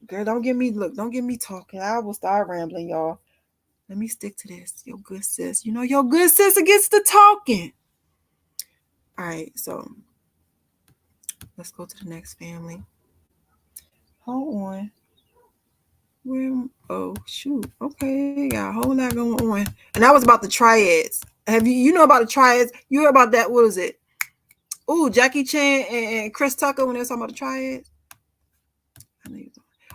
Girl, don't get me talking. I will start rambling, y'all. Let me stick to this. Your good sis. Your good sis gets to talking. All right, so let's go to the next family. Hold on. Oh shoot. Okay, got a whole lot going on. And that was about the triads. Have you know about the triads? You heard about that? What was it? Ooh, Jackie Chan and Chris Tucker when they were talking about the triads.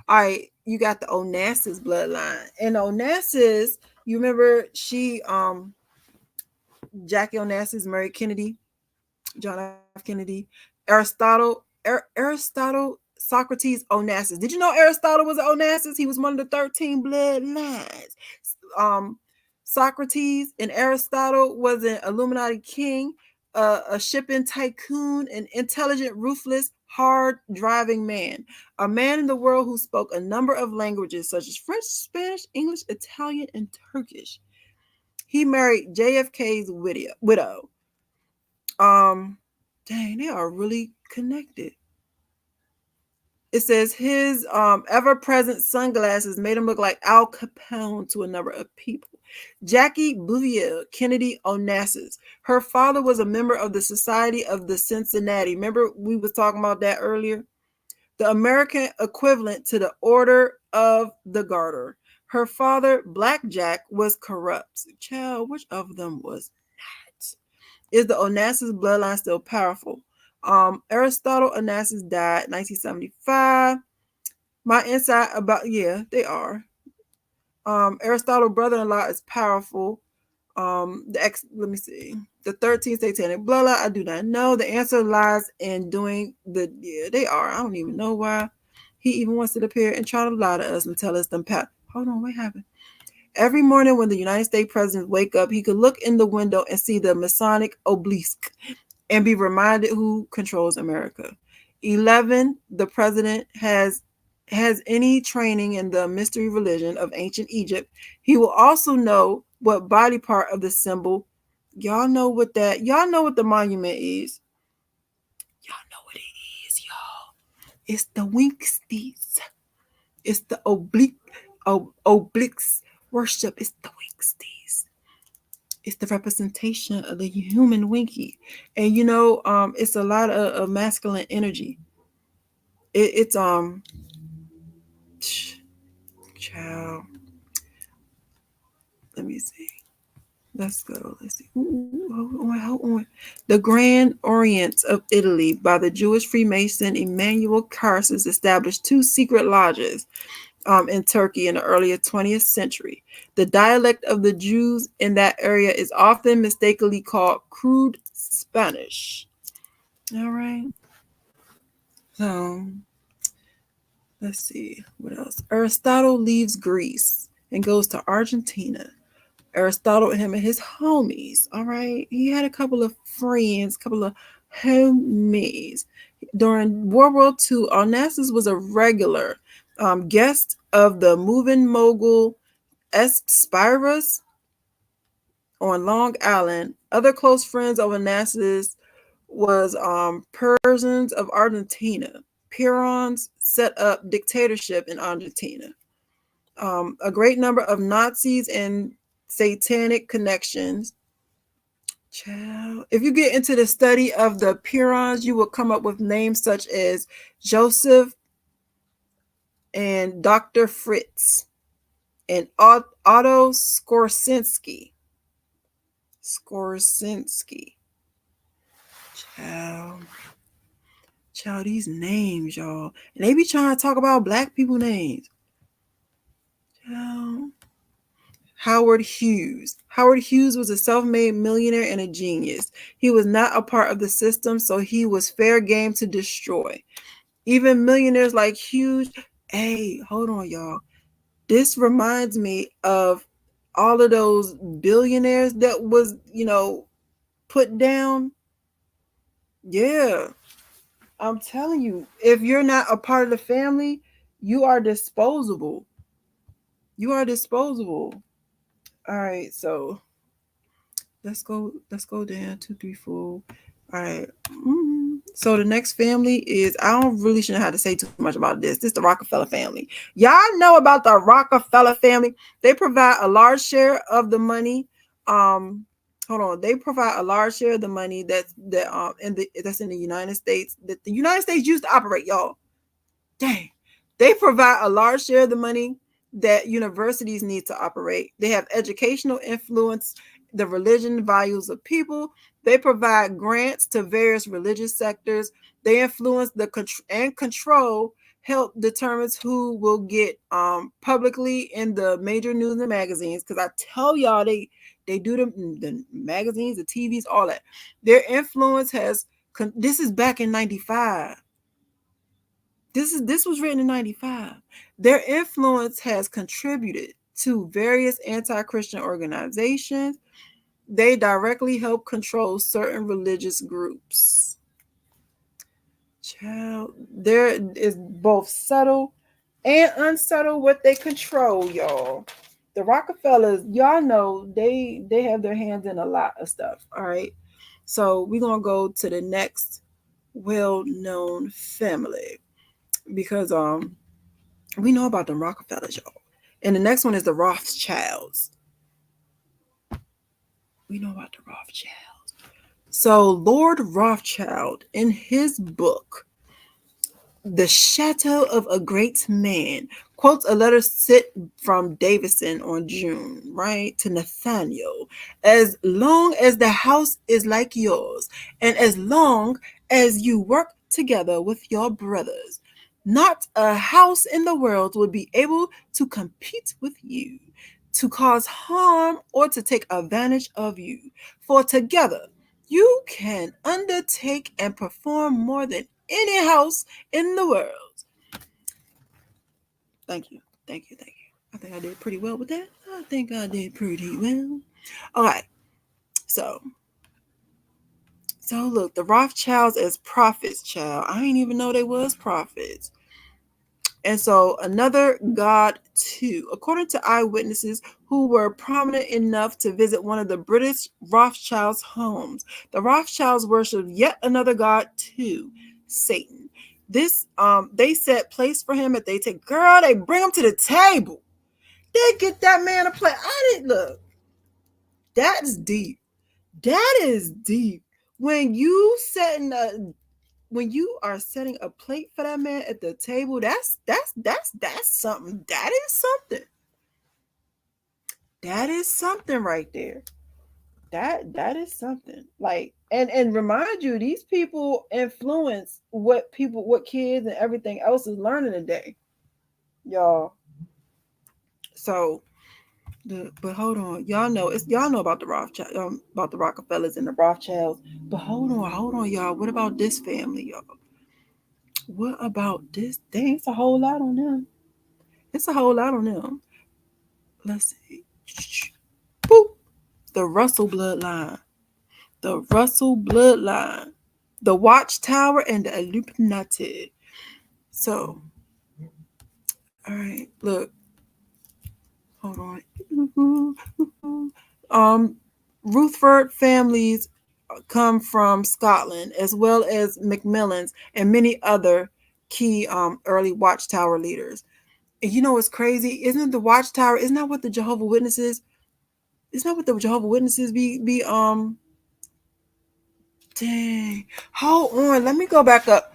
All right, you got the Onassis bloodline. And Onassis, you remember Jackie Onassis married Kennedy, John F. Kennedy. Aristotle, Socrates Onassis. Did you know Aristotle was an Onassis? He was one of the 13 bloodlines. Socrates and Aristotle was an Illuminati king, a shipping tycoon, an intelligent, ruthless, hard-driving man. A man in the world who spoke a number of languages such as French, Spanish, English, Italian, and Turkish. He married JFK's widow. Dang, they are really connected. It says his ever-present sunglasses made him look like Al Capone to a number of people. Jackie Bouvier Kennedy Onassis. Her father was a member of the Society of the Cincinnati. Remember we was talking about that earlier? The American equivalent to the Order of the Garter. Her father, Black Jack, was corrupt. Child, which of them was not? Is the Onassis bloodline still powerful? Aristotle Onassis died 1975. My insight about they are. Aristotle brother-in-law is powerful. Let me see. The 13th satanic bloodline, I do not know. The answer lies in doing they are. I don't even know why he even wants to appear and try to lie to us and tell us them hold on, what happened? Every morning when the United States presidents wake up, he could look in the window and see the Masonic obelisk and be reminded who controls America. 11, the president has any training in the mystery religion of ancient Egypt. He will also know what body part of the symbol. Y'all know what the monument is. Y'all know what it is, y'all. It's the Winksties. It's the obliques worship. It's the Winksties. It's the representation of the human Winky. And it's a lot of masculine energy. It's child. Let me see. Let's go. Let's see. Hold on. The Grand Orients of Italy by the Jewish Freemason Emmanuel Carses established 2 secret lodges in Turkey in the earlier 20th century. The dialect of the Jews in that area is often mistakenly called crude Spanish. All right. So let's see what else. Aristotle leaves Greece and goes to Argentina. Aristotle and him and his homies. All right. He had a couple of friends, couple of homies. During World War II, Onassis was a regular guest of the moving mogul S. Spirus on Long Island. Other close friends of Onassis was Persians of Argentina. Perons set up dictatorship in Argentina. A great number of Nazis and satanic connections. Child. If you get into the study of the Perons, you will come up with names such as Joseph and Dr. Fritz and Otto Skorzynski. Child, these names, y'all. And they be trying to talk about black people names. Child. Howard Hughes. Howard Hughes was a self-made millionaire and a genius. He was not a part of the system, so he was fair game to destroy. Even millionaires like Hughes. Hey, hold on, y'all. This reminds me of all of those billionaires that was, put down. Yeah. I'm telling you, if you're not a part of the family, you are disposable. You are disposable. All right, so let's go down 2, 3, 4. All right. So the next family is, I don't really shouldn't have to say too much about this. This is the Rockefeller family. Y'all know about the Rockefeller family. They provide a large share of the money. They provide a large share of the money that's in the United States, that the United States used to operate, y'all. Dang. They provide a large share of the money that universities need to operate. They have educational influence, the religion values of people. They provide grants to various religious sectors. They influence and control, help determines who will get publicly in the major news and magazines. Because I tell y'all, they do the magazines, the TVs, all that. Their influence this is back in 95. This was written in 95. Their influence has contributed to various anti-Christian organizations. They directly help control certain religious groups. Child, there is both subtle and unsubtle what they control, y'all. The Rockefellers, y'all know they have their hands in a lot of stuff. All right. So we're gonna go to the next well-known family, because we know about the Rockefellers, y'all. And the next one is the Rothschilds. We know about the Rothschilds. So Lord Rothschild, in his book, The Chateau of a Great Man, quotes a letter sent from Davison on June, right, to Nathaniel. As long as the house is like yours, and as long as you work together with your brothers, not a house in the world would be able to compete with you, to cause harm or to take advantage of you. For together you can undertake and perform more than any house in the world. Thank you. I think I did pretty well with that. All right. So So look, the Rothschilds as prophets, child. I didn't even know they was prophets. And so another god too, according to eyewitnesses who were prominent enough to visit one of the British Rothschilds' homes. The Rothschilds worshiped yet another god too, Satan. This they set place for him at they take girl, they bring him to the table. They get that man a plate. I didn't look. That's deep. That is deep. When you are setting a plate for that man at the table, that's something. That is something. That is something right there. That is something. Like and remind you, these people influence what kids and everything else is learning today, y'all. So but hold on, y'all know about the Rothschild, about the Rockefellers and the Rothschilds. But hold on, y'all. What about this family, y'all? What about this? Dang, it's a whole lot on them. It's a whole lot on them. Let's see. Boop. The Russell bloodline. The Russell bloodline. The Watchtower and the Illuminati. So, all right, look. Hold on. Rutherford families come from Scotland, as well as Macmillans and many other key early Watchtower leaders. And you know what's crazy? Isn't the Watchtower? Isn't that what the Jehovah Witnesses? Isn't that what the Jehovah Witnesses be? Dang. Hold on. Let me go back up.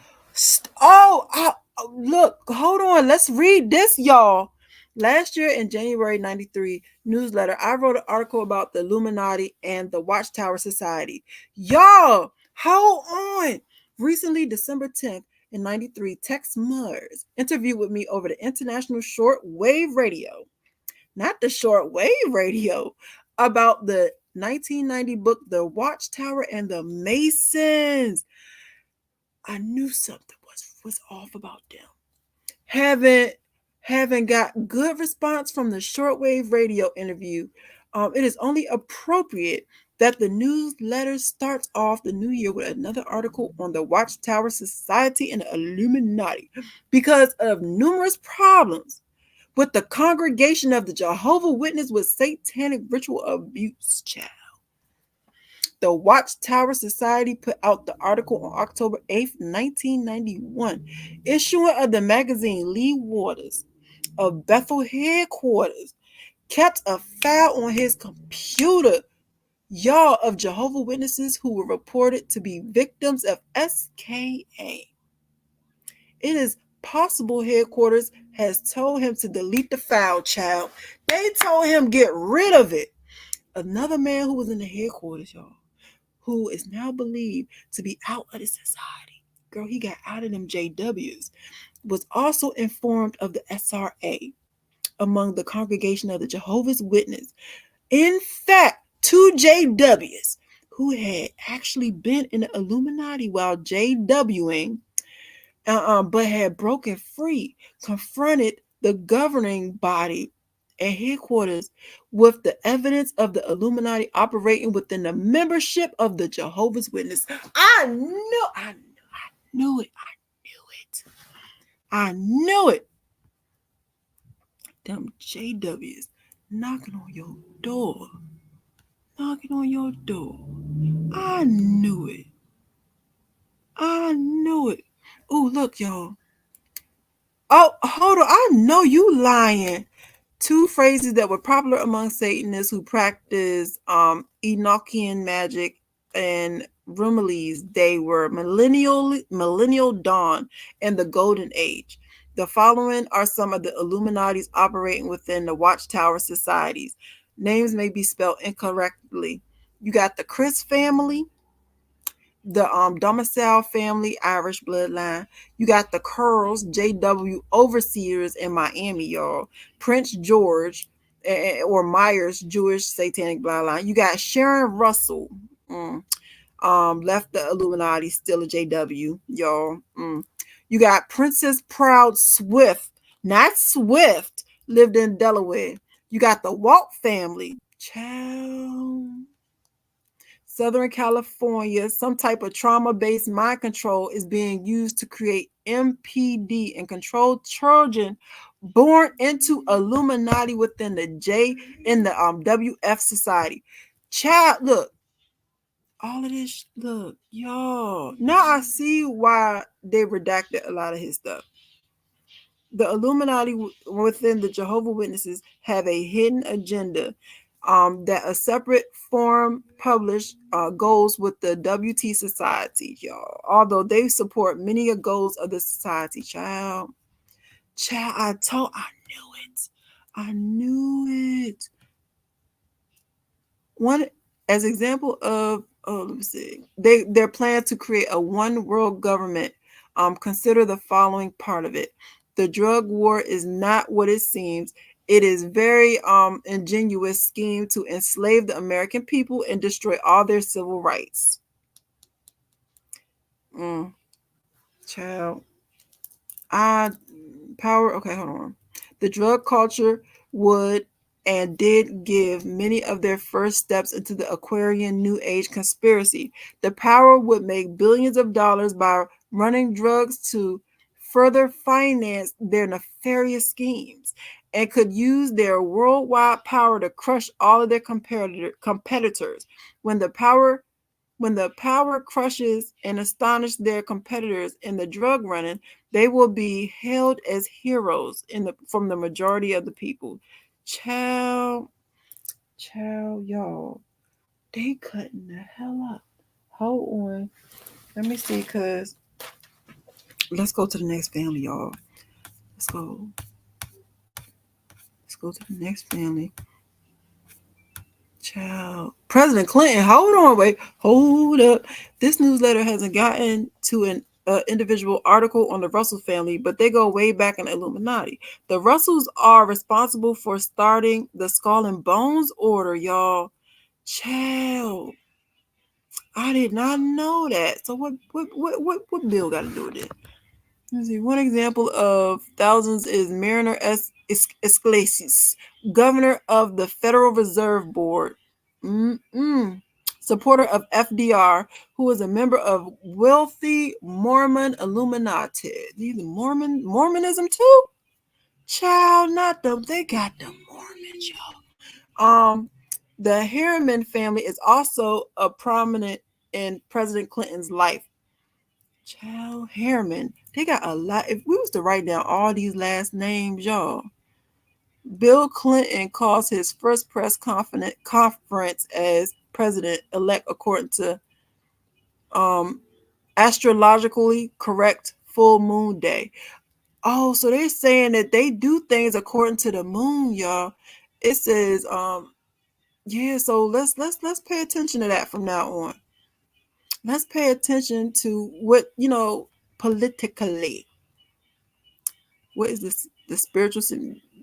Look. Hold on. Let's read this, y'all. Last year in January 93 newsletter, I wrote an article about the Illuminati and the Watchtower Society. Y'all, hold on. Recently, December 10th in 93, Tex Murs interviewed with me over the international shortwave radio, not the shortwave radio, about the 1990 book, The Watchtower and the Masons. I knew something was off about them. Having got good response from the shortwave radio interview, it is only appropriate that the newsletter starts off the new year with another article on the Watchtower Society and the Illuminati because of numerous problems with the congregation of the Jehovah Witness with satanic ritual abuse, child. The Watchtower Society put out the article on October 8th, 1991, issuing of the magazine Lee Waters of Bethel headquarters kept a file on his computer, y'all, of Jehovah Witnesses who were reported to be victims of SKA. It is possible headquarters has told him to delete the file, child. They told him get rid of it. Another man who was in the headquarters, y'all, who is now believed to be out of the society. Girl, he got out of them JWs. Was also informed of the SRA among the congregation of the Jehovah's Witness. In fact, 2 JWs who had actually been in the Illuminati while JWing, but had broken free, confronted the governing body and headquarters with the evidence of the Illuminati operating within the membership of the Jehovah's Witness. I knew it. Them JWs knocking on your door. I knew it. Oh, look, y'all. Oh, hold on. I know you lying. 2 phrases that were popular among Satanists who practice Enochian magic and Rumilies. They were millennial dawn and the golden age. The following are some of the Illuminati's operating within the Watchtower societies. Names may be spelled incorrectly. You got the Chris family, the Domicile family, Irish bloodline. You got the Curls, JW overseers in Miami, y'all. Prince George or Myers, Jewish satanic bloodline. You got Sharon Russell, left the Illuminati, still a JW, y'all. You got Princess Proud Swift, not Swift, lived in Delaware. You got the Walt family, child. Southern California, some type of trauma-based mind control is being used to create MPD and control children born into Illuminati within the WF society. Child, look, all of this, look, y'all. Now I see why they redacted a lot of his stuff. The Illuminati within the Jehovah Witnesses have a hidden agenda that a separate form published goals with the WT Society, y'all. Although they support many of goals of the society, child, I knew it. I knew it. One as example of let me see. Their plan to create a one world government. Consider the following part of it. The drug war is not what it seems. It is very ingenious scheme to enslave the American people and destroy all their civil rights. Child. Power. Okay, hold on. The drug culture would and did give many of their first steps into the Aquarian New Age conspiracy. The power would make billions of dollars by running drugs to further finance their nefarious schemes and could use their worldwide power to crush all of their competitors. When the power crushes and astonishes their competitors in the drug running, they will be hailed as heroes from the majority of the people. Child, y'all, they cutting the hell up. Hold on, let me see, cause let's go to the next family, y'all. Let's go to the next family. Child. President Clinton, hold up. This newsletter hasn't gotten to an individual article on the Russell family, but they go way back in the Illuminati. The Russells are responsible for starting the Skull and Bones Order, y'all. Child. I did not know that. So what Bill got to do with it? Let's see. One example of thousands is Mariner Esclasis, governor of the Federal Reserve Board, supporter of FDR, who is a member of wealthy Mormon Illuminati. These Mormonism too? Child, not them. They got the Mormons, y'all. The Harriman family is also a prominent in President Clinton's life. Child, Harriman, they got a lot. If we was to write down all these last names, y'all. Bill Clinton calls his first press conference as president-elect according to astrologically correct full moon day. Oh, so they're saying that they do things according to the moon, y'all. It says, yeah, so let's pay attention to that from now on. Let's pay attention to what, politically. What is this? The spiritual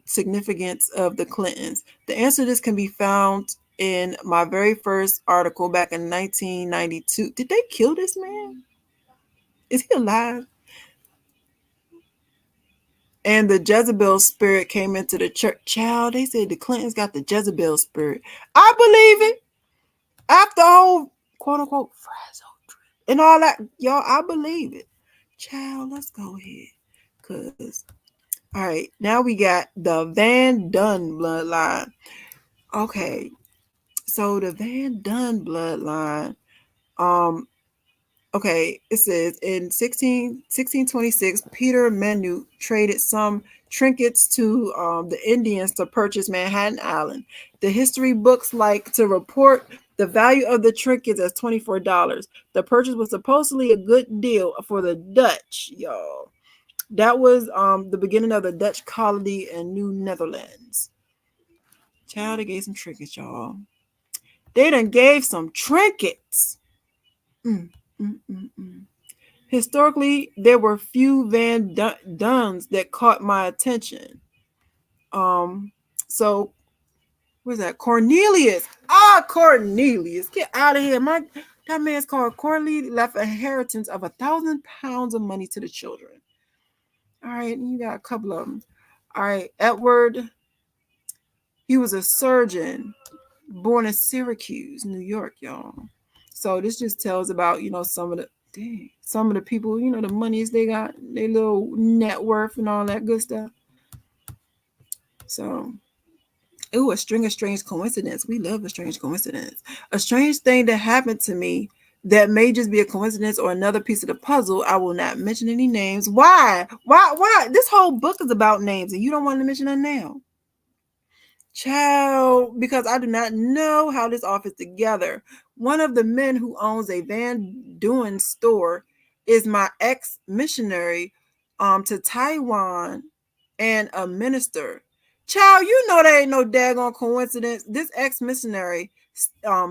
significance of the Clintons? The answer to this can be found in my very first article back in 1992. Did they kill this man? Is he alive? And the Jezebel spirit came into the church. Child, they said the Clintons got the Jezebel spirit. I believe it. After the whole quote unquote frazzle and all that, y'all, I believe it. Child, let's go ahead. Cause all right, now we got the Van Dunn bloodline. Okay, so the Van Dunn bloodline, okay, it says in 1626, Peter Menu traded some trinkets to the Indians to purchase Manhattan Island. The history books like to report the value of the trinkets as $24. The purchase was supposedly a good deal for the Dutch, y'all. That was the beginning of the Dutch colony in New Netherlands. Child, they gave some trinkets, y'all. They done gave some trinkets. Historically, there were few Van Duns that caught my attention. So where's that? Cornelius. Cornelius. Get out of here. That man's called Cornelius, left an inheritance of 1,000 pounds of money to the children. All right, you got a couple of them. All right, Edward. He was a surgeon born in Syracuse, New York, y'all. So this just tells about, some of the people, the monies they got, their little net worth and all that good stuff. So, ooh, a string of strange coincidence. We love a strange coincidence. A strange thing that happened to me that may just be a coincidence or another piece of the puzzle. I will not mention any names. Why? Why? This whole book is about names and you don't want to mention a name. Child, because I do not know how this all fits together. One of the men who owns a Van Duyn store is my ex-missionary to Taiwan and a minister. Child, you know that ain't no daggone coincidence. This ex-missionary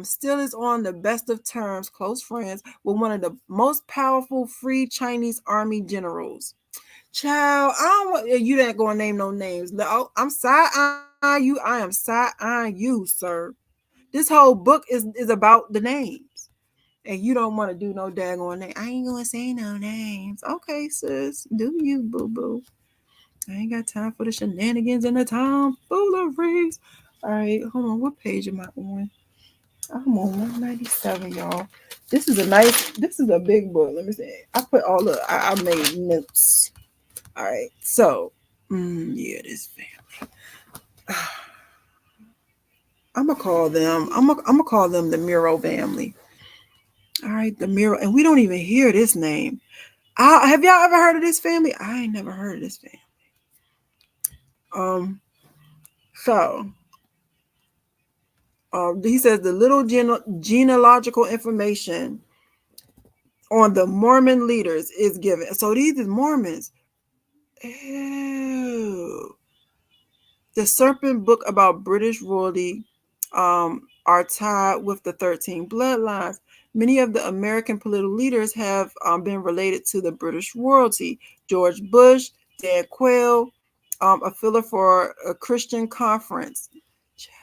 still is on the best of terms, close friends, with one of the most powerful free Chinese army generals. Child, I don't want you not gonna name no names. No, I'm side-eyeing you. I am side-eyeing you, sir. This whole book is about the names. And you don't want to do no daggone name. I ain't gonna say no names. Okay, sis. Do you, boo-boo. I ain't got time for the shenanigans and the tomfooleries. All right, hold on. What page am I on? I'm on 197, y'all. This is a big book. Let me see. I made notes. All right, so yeah, this family. I'm gonna call them the Miro family. All right, the Miro, and we don't even hear this name. Have y'all ever heard of this family? I ain't never heard of this family. So he says the little genealogical information on the Mormon leaders is given. So these are Mormons. Ew. The Serpent Book about British royalty are tied with the 13 bloodlines. Many of the American political leaders have been related to the British royalty. George Bush, Dan Quayle, a filler for a Christian conference.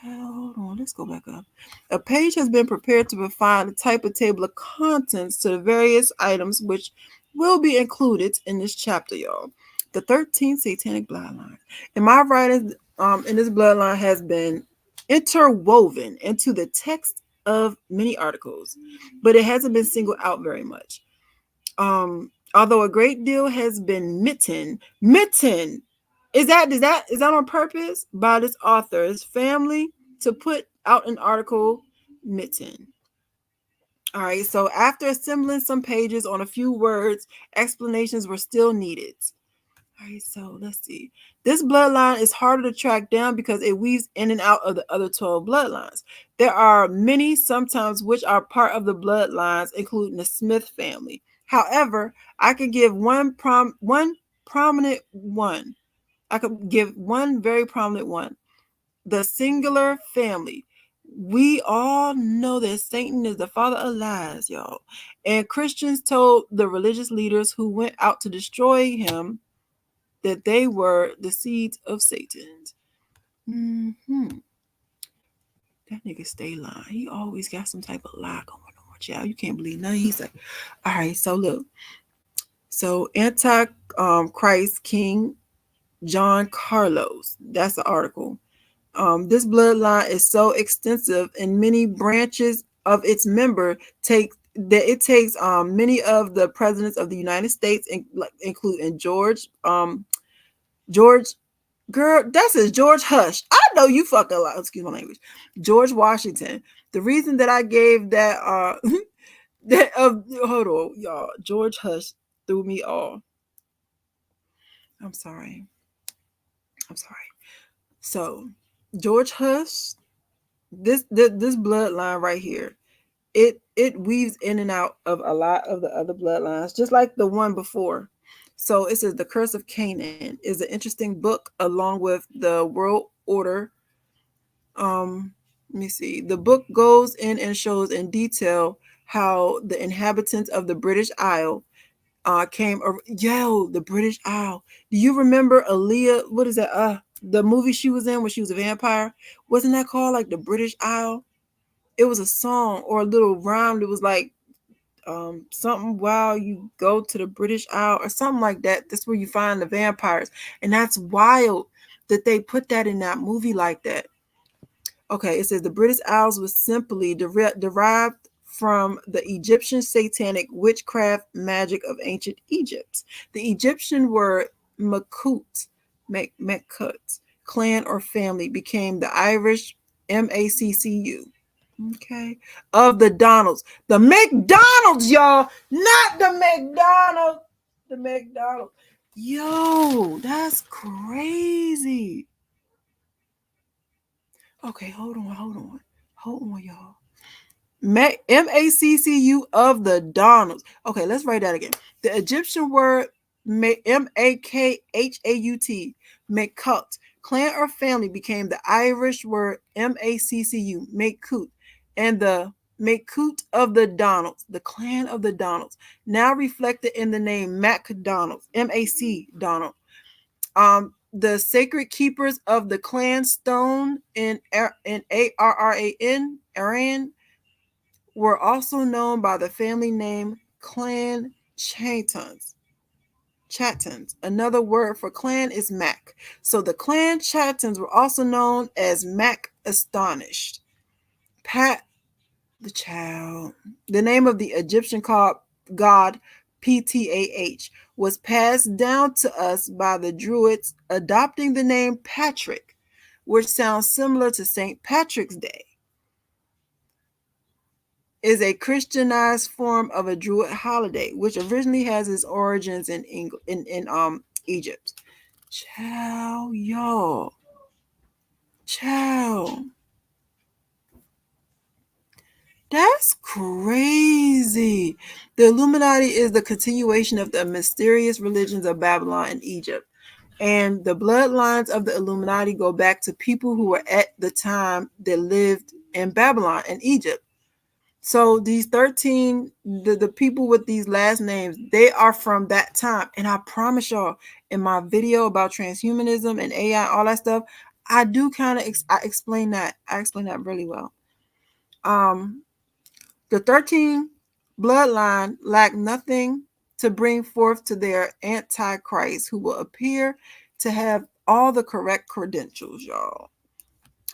Hold on, let's go back up. A page has been prepared to define the type of table of contents to the various items which will be included in this chapter, y'all. The 13 satanic bloodlines. In my writings, in this bloodline has been interwoven into the text of many articles, but it hasn't been singled out very much. Although a great deal has been mitten. Is that on purpose by this author's family to put out an article mitten? All right, so after assembling some pages on a few words, explanations were still needed. All right, so let's see. This bloodline is harder to track down because it weaves in and out of the other 12 bloodlines. There are many, sometimes, which are part of the bloodlines, including the Smith family. However, I can give one prominent one. I could give one very prominent one. The singular family. We all know that Satan is the father of lies, y'all. And Christians told the religious leaders who went out to destroy him that they were the seeds of Satan. That nigga stay lying. He always got some type of lie going on, child. You can't believe nothing he said. All right, so look. So Antichrist King John Carlos. That's the article. This bloodline is so extensive and many branches of its member takes many of the presidents of the United States, including George, girl, that's his George Hush. I know you fucking lie. Excuse my language. George Washington. The reason that I gave that hold on, y'all. George Hush threw me off. I'm sorry. So George Hush, this bloodline right here, it weaves in and out of a lot of the other bloodlines, just like the one before. So it says The Curse of Canaan is an interesting book along with the World Order. Let me see. The book goes in and shows in detail how the inhabitants of the British Isle the British Isle. Do you remember Aaliyah? What is that? The movie she was in when she was a vampire. Wasn't that called like the British Isle? It was a song or a little rhyme. It was like something while you go to the British Isle or something like that. That's where you find the vampires. And that's wild that they put that in that movie like that. Okay, it says the British Isles was simply derived from the Egyptian satanic witchcraft magic of ancient Egypt. The Egyptian word Makut, clan or family, became the Irish Maccu. Okay. Of the Donalds. The McDonald's, y'all. Not the McDonald's. The McDonald's. Yo, that's crazy. Okay, hold on, y'all. Maccu of the Donalds. Okay, let's write that again. The Egyptian word Makhaut, Makut, clan or family, became the Irish word Maccu, Makut, and the Makut of the Donalds, the clan of the Donalds, now reflected in the name MacDonald's, Mac Donald. The sacred keepers of the clan stone in Aran were also known by the family name Clan Chattons. Another word for clan is Mac. So the Clan Chattons were also known as Mac Astonished. Pat the child. The name of the Egyptian god Ptah was passed down to us by the Druids, adopting the name Patrick, which sounds similar to St. Patrick's Day. Is a Christianized form of a Druid holiday, which originally has its origins in Egypt. Ciao, y'all. Ciao. That's crazy. The Illuminati is the continuation of the mysterious religions of Babylon and Egypt. And the bloodlines of the Illuminati go back to people who were at the time that lived in Babylon and Egypt. So these 13, the people with these last names, they are from that time. And I promise y'all, in my video about transhumanism and AI, all that stuff, I do kind of I explain that. I explain that really well. The 13 bloodline lack nothing to bring forth to their antichrist, who will appear to have all the correct credentials, y'all.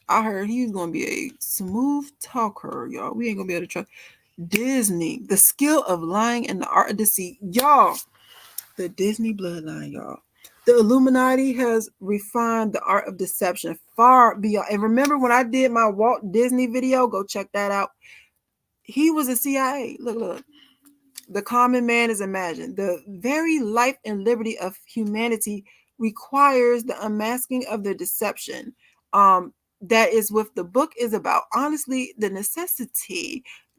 I heard he's going to be a smooth talker, y'all. We ain't going to be able to trust Disney. The skill of lying and the art of deceit. Y'all, the Disney bloodline, y'all. The Illuminati has refined the art of deception far beyond. And remember when I did my Walt Disney video? Go check that out. He was a CIA. Look. The common man is imagined. The very life and liberty of humanity requires the unmasking of the deception. That is what the book is about. Honestly, the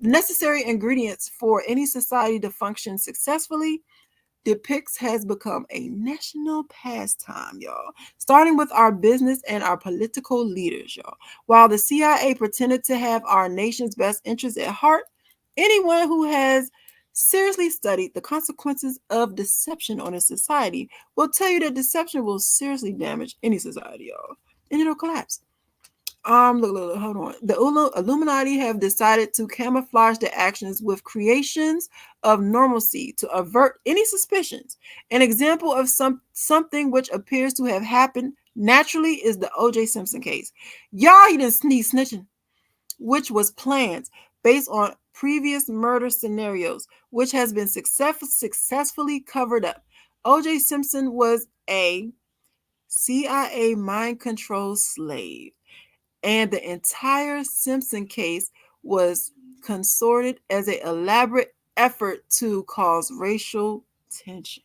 necessary ingredients for any society to function successfully depicts has become a national pastime, y'all. Starting with our business and our political leaders, y'all. While the CIA pretended to have our nation's best interests at heart, anyone who has seriously studied the consequences of deception on a society will tell you that deception will seriously damage any society, y'all. And it'll collapse. Look, hold on. The Illuminati have decided to camouflage their actions with creations of normalcy to avert any suspicions. An example of something which appears to have happened naturally is the O.J. Simpson case. Y'all, he didn't sneeze snitching, which was planned based on previous murder scenarios, which has been successfully covered up. O.J. Simpson was a CIA mind control slave. And the entire Simpson case was consorted as an elaborate effort to cause racial tension.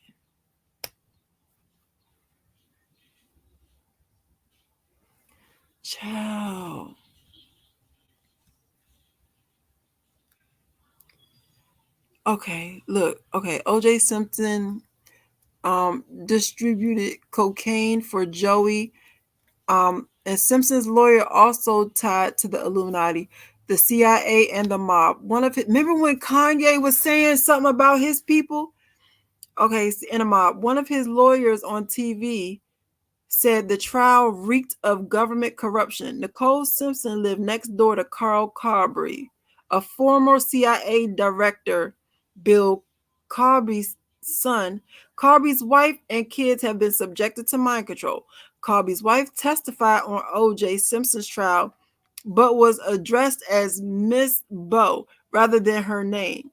Ciao. Okay, look. Okay, O.J. Simpson distributed cocaine for Joey. And Simpson's lawyer also tied to the Illuminati, the CIA, and the mob. Remember when Kanye was saying something about his people? Okay, in a mob. One of his lawyers on TV said the trial reeked of government corruption. Nicole Simpson lived next door to Carl Carberry, a former CIA director, Bill Carberry's son. Carberry's wife and kids have been subjected to mind control. Carberry's wife testified on O.J. Simpson's trial, but was addressed as Miss Bo, rather than her name.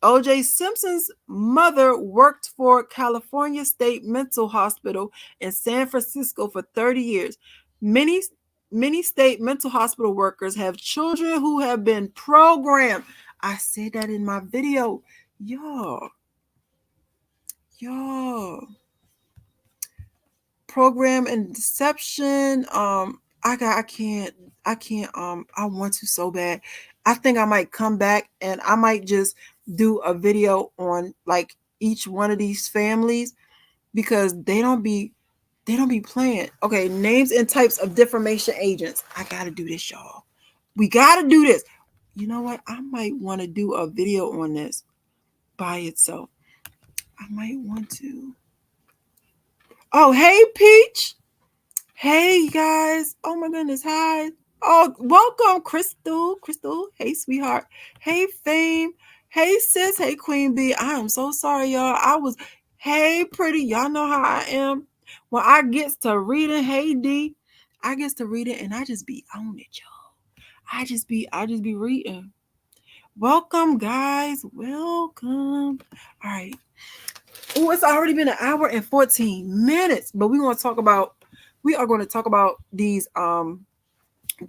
O.J. Simpson's mother worked for California State Mental Hospital in San Francisco for 30 years. Many state mental hospital workers have children who have been programmed. I said that in my video. Y'all. Program and deception. I can't I want to so bad. I think I might come back and I might just do a video on like each one of these families because they don't be playing. Okay, names and types of defamation agents. I gotta do this, y'all. We gotta do this. You know what? I might want to do a video on this by itself. I might want to. Oh, hey, Peach. Hey, guys. Oh, my goodness. Hi. Oh, welcome, Crystal. Crystal. Hey, sweetheart. Hey, Fame. Hey, sis. Hey, Queen Bee. I am so sorry, y'all. Hey, pretty. Y'all know how I am. When I gets to reading, hey, D, I gets to read it and I just be on it, y'all. I just be reading. Welcome, guys. Welcome. All right. Oh, it's already been an hour and 14 minutes, but we are going to talk about these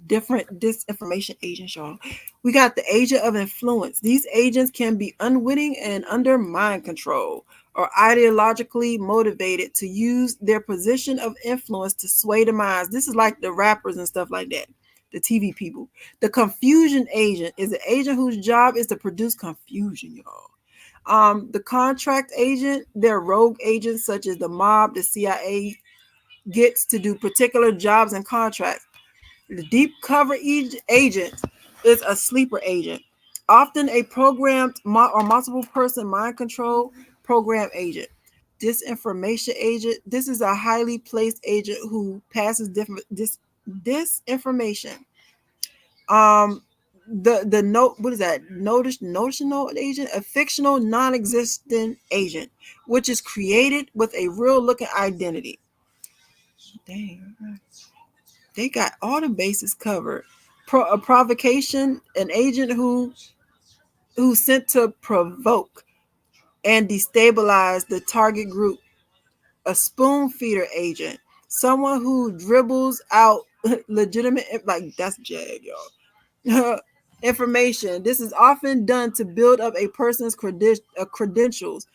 different disinformation agents, y'all. We got the agent of influence. These agents can be unwitting and under mind control or ideologically motivated to use their position of influence to sway the minds. This is like the rappers and stuff like that, the TV people. The confusion agent is an agent whose job is to produce confusion, y'all. The contract agent, they're rogue agents such as the mob, the CIA gets to do particular jobs and contracts. The deep cover agent is a sleeper agent, often a programmed or multiple person mind control program agent. Disinformation agent, this is a highly placed agent who passes disinformation. The note, what is that? Notional agent, a fictional non-existent agent, which is created with a real looking identity. Dang, they got all the bases covered. A provocation, an agent who's sent to provoke and destabilize the target group. A spoon feeder agent, someone who dribbles out legitimate, like that's Jag, y'all. Information. This is often done to build up a person's credentials.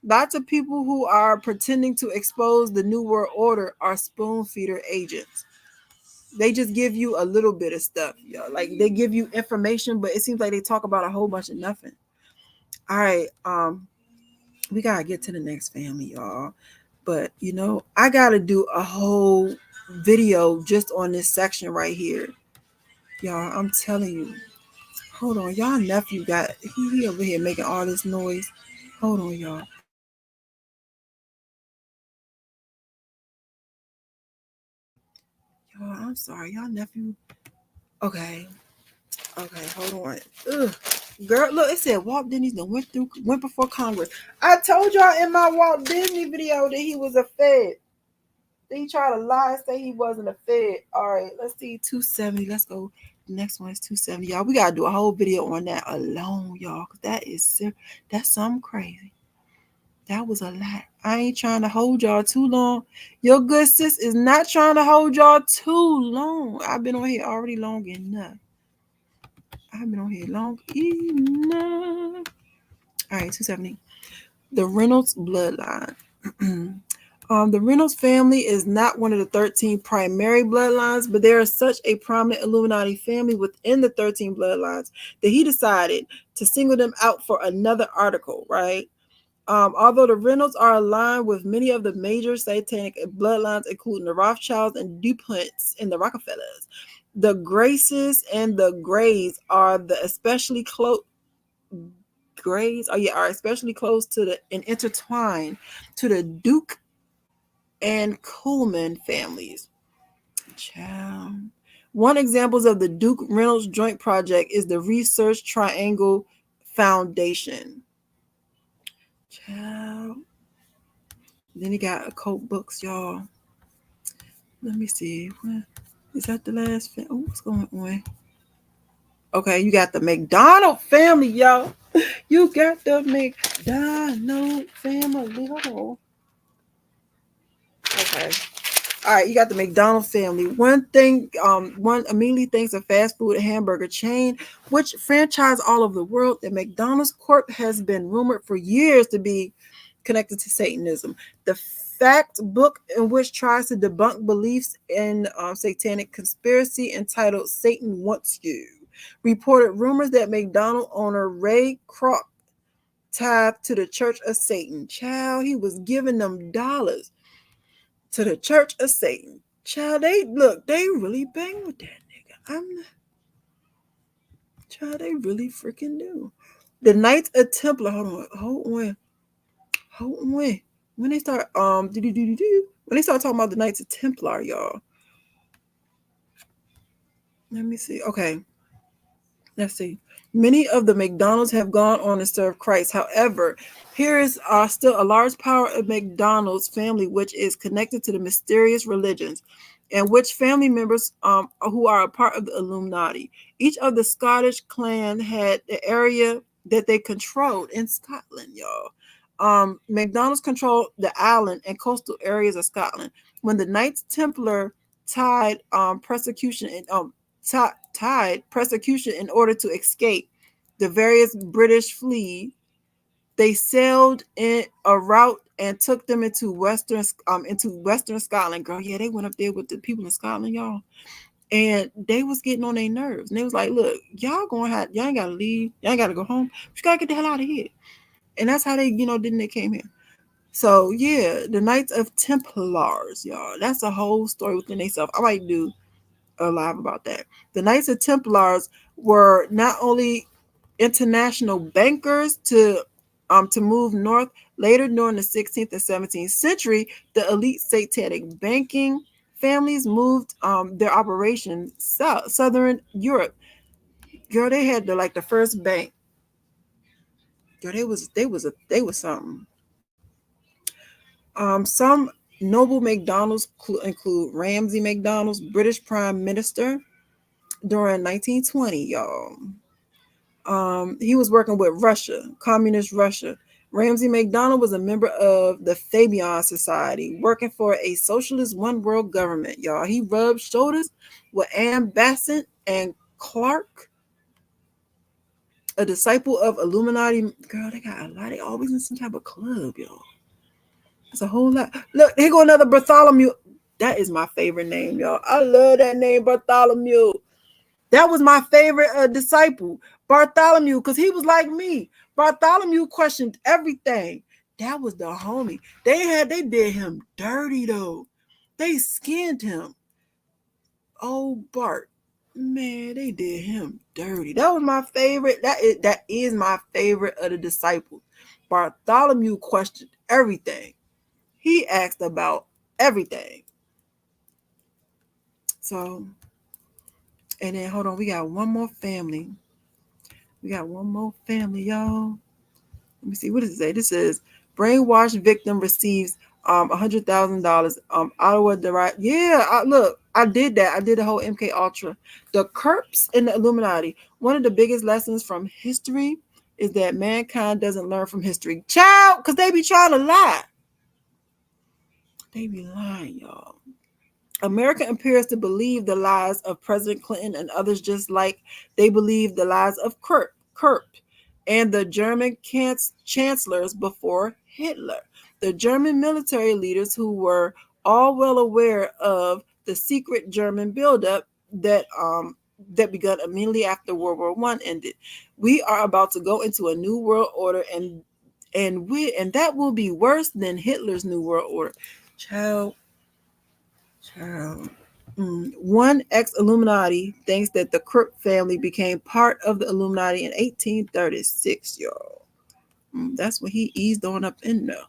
Lots of people who are pretending to expose the New World Order are spoon feeder agents. They just give you a little bit of stuff, like they give you information, but it seems like they talk about a whole bunch of nothing. All right, we gotta get to the next family, y'all. But I gotta do a whole video just on this section right here, y'all. I'm telling you. Hold on, y'all nephew got he over here making all this noise. Hold on, y'all. Y'all, I'm sorry, y'all nephew. Okay, hold on. Ugh. Girl, look, it said Walt Disney went before Congress. I told y'all in my Walt Disney video that he was a Fed. Then he tried to lie and say he wasn't a Fed. All right, let's see, 270. Let's go. The next one is 270. Y'all, we gotta do a whole video on that alone, y'all. Cause that's something crazy. That was a lot. I ain't trying to hold y'all too long. Your good sis is not trying to hold y'all too long. I've been on here already long enough. All right, 270. The Reynolds bloodline. The Reynolds family is not one of the 13 primary bloodlines, but there is such a prominent Illuminati family within the 13 bloodlines that he decided to single them out for another article, right? Although the Reynolds are aligned with many of the major satanic bloodlines, including the Rothschilds and DuPonts and the Rockefellers, the Graces and the Greys are especially close. Are especially close to and intertwined to the Duke and Coleman families. Child. One examples of the Duke Reynolds Joint Project is the Research Triangle Foundation. Child. Then he got occult books, y'all. Let me see. Is that the last? What's going on? Okay, you got the McDonald family, y'all. You got the McDonald family. Hold on. Okay. All right, you got the McDonald family. One immediately thinks of fast food and hamburger chain, which franchise all over the world. The McDonald's Corp has been rumored for years to be connected to Satanism. The fact book, in which tries to debunk beliefs in satanic conspiracy, entitled "Satan Wants You," reported rumors that McDonald owner Ray Kroc tied to the Church of Satan. Child, he was giving them dollars to the Church of Satan. Child, they really bang with that nigga. Child, they really freaking do. The Knights of Templar, hold on. When they start when they start talking about the Knights of Templar, y'all. Let me see. Okay. Let's see. Many of the McDonald's have gone on to serve Christ. However, here is still a large power of McDonald's family, which is connected to the mysterious religions, and which family members who are a part of the Illuminati. Each of the Scottish clan had the area that they controlled in Scotland, y'all. McDonald's controlled the island and coastal areas of Scotland. When the Knights Templar tied persecution in order to escape the various British fleet, they sailed in a route and took them into western Scotland. Girl, yeah, they went up there with the people in Scotland, y'all. And they was getting on their nerves. And they was like, look, y'all ain't gotta leave, y'all ain't gotta go home. You gotta get the hell out of here. And that's how they, they came here. So yeah, the Knights of Templars, y'all. That's a whole story within themselves. I might do a live about that. The Knights of Templars were not only international bankers to move north. Later, during the 16th and 17th century, the elite satanic banking families moved their operations southern Europe. Girl, they had the first bank. Girl, they was something. Some noble McDonald's include Ramsay McDonald's, British Prime Minister during 1920, y'all. He was working with Russia, communist Russia. Ramsay MacDonald was a member of the Fabian Society, working for a socialist one world government, y'all. He rubbed shoulders with Anne Besant and Clark, a disciple of Illuminati. Girl, they got a lot. They always in some type of club, y'all. It's a whole lot. Look, here go another Bartholomew. That is my favorite name, y'all. I love that name, Bartholomew. That was my favorite disciple, Bartholomew, because he was like me. Bartholomew questioned everything. That was the homie. They did him dirty though. They skinned him. Oh, Bart, man, they did him dirty. That was my favorite. That is my favorite of the disciples. Bartholomew questioned everything. He asked about everything. So, and then hold on, we got one more family. Y'all. Let me see. What does it say? This says brainwashed victim receives $100,000. Ottawa derived. Yeah, look, I did that. I did the whole MK Ultra. The Kerps in the Illuminati. One of the biggest lessons from history is that mankind doesn't learn from history. Child, because they be trying to lie. They be lying, y'all. America appears to believe the lies of President Clinton and others, just like they believe the lies of Kurt and the German chancellors before Hitler. The German military leaders, who were all well aware of the secret German buildup that began immediately after World War I ended. We are about to go into a new world order, and that will be worse than Hitler's new world order. Child. One ex-Illuminati thinks that the Krupp family became part of the Illuminati in 1836, y'all. That's when he eased on up in there.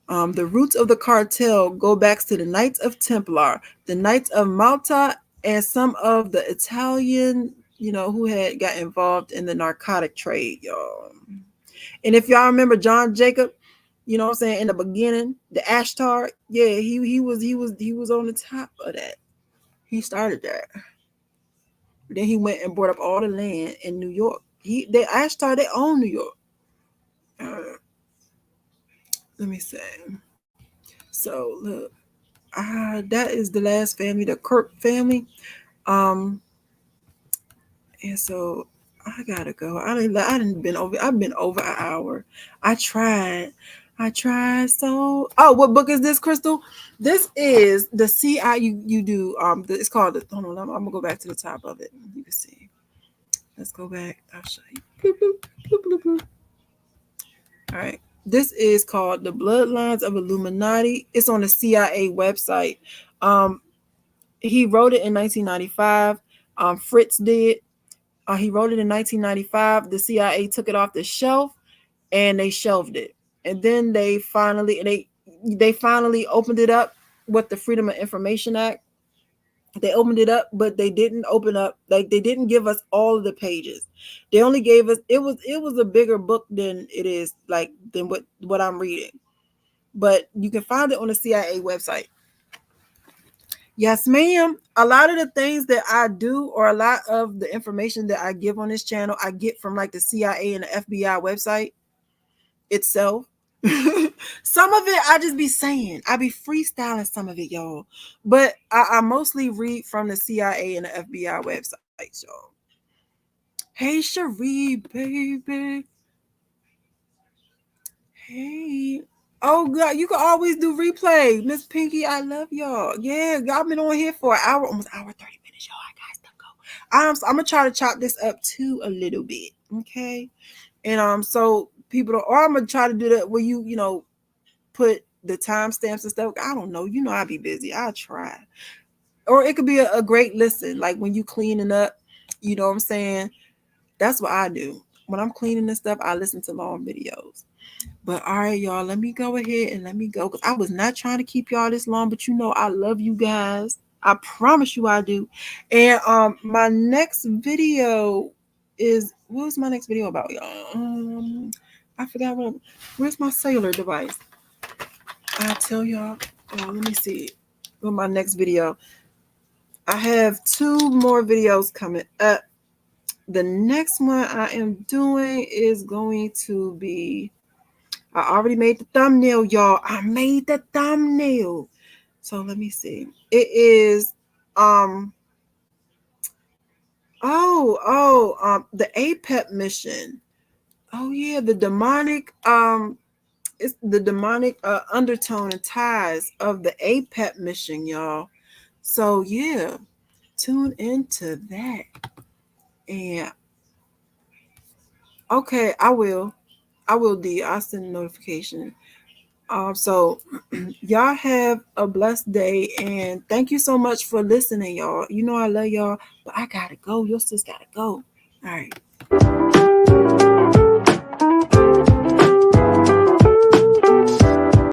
The roots of the cartel go back to the Knights of Templar, the Knights of Malta, and some of the Italian, who had got involved in the narcotic trade, y'all. And if y'all remember John Jacob, you know what I'm saying, in the beginning, the Ashtar, yeah, he was on the top of that. He started that. Then he went and bought up all the land in New York. They actually they own New York. Let me see. So look, that is the last family, the Kirk family. And so I gotta go. I've been over an hour. I tried. So, oh, what book is this, Crystal? This is the CI. You do it's called the. Hold on, I'm gonna go back to the top of it. You can see. Let's go back. I'll show you. Bloop, bloop, bloop, bloop, bloop. All right. This is called The Bloodlines of Illuminati. It's on the CIA website. He wrote it in 1995. Fritz did. He wrote it in 1995. The CIA took it off the shelf and they shelved it. And then they finally opened it up with the Freedom of Information Act. They opened it up, but they didn't open up, like they didn't give us all of the pages. They only gave us it was a bigger book than it is like than what I'm reading. But you can find it on the CIA website. Yes, ma'am. A lot of the things that I do, or a lot of the information that I give on this channel, I get from like the CIA and the FBI website itself. Some of it I just be saying. I be freestyling some of it, y'all. But I mostly read from the CIA and the FBI websites, y'all. Hey, Cherie, baby. Hey. Oh God, you can always do replay. Miss Pinky, I love y'all. Yeah, y'all been on here for an hour, almost hour 30 minutes, y'all. I got to go. I'm gonna try to chop this up too a little bit, okay? And so people don't, or I'm gonna try to do that where you know put the timestamps and stuff. I don't know. You know, I'll be busy. I'll try. Or it could be a great listen, like when you cleaning up. You know what I'm saying? That's what I do. When I'm cleaning and stuff, I listen to long videos. But all right, y'all, let me go ahead and let me go, because I was not trying to keep y'all this long, but you know I love you guys. I promise you I do. And my next video is, what's my next video about, y'all? I forgot where's my cellular device? I'll tell y'all. Oh, let me see. With my next video, I have 2 more videos coming up. The next one I am doing is going to be, I already made the thumbnail, y'all. I made the thumbnail. So let me see. It is the APEP mission. Oh yeah, the demonic it's the demonic undertone and ties of the APEP mission, y'all. So yeah, tune into that. And okay, I will D. I'll send a notification. So y'all have a blessed day, and thank you so much for listening, y'all. You know I love y'all, but I gotta go. Your sis gotta go. All right.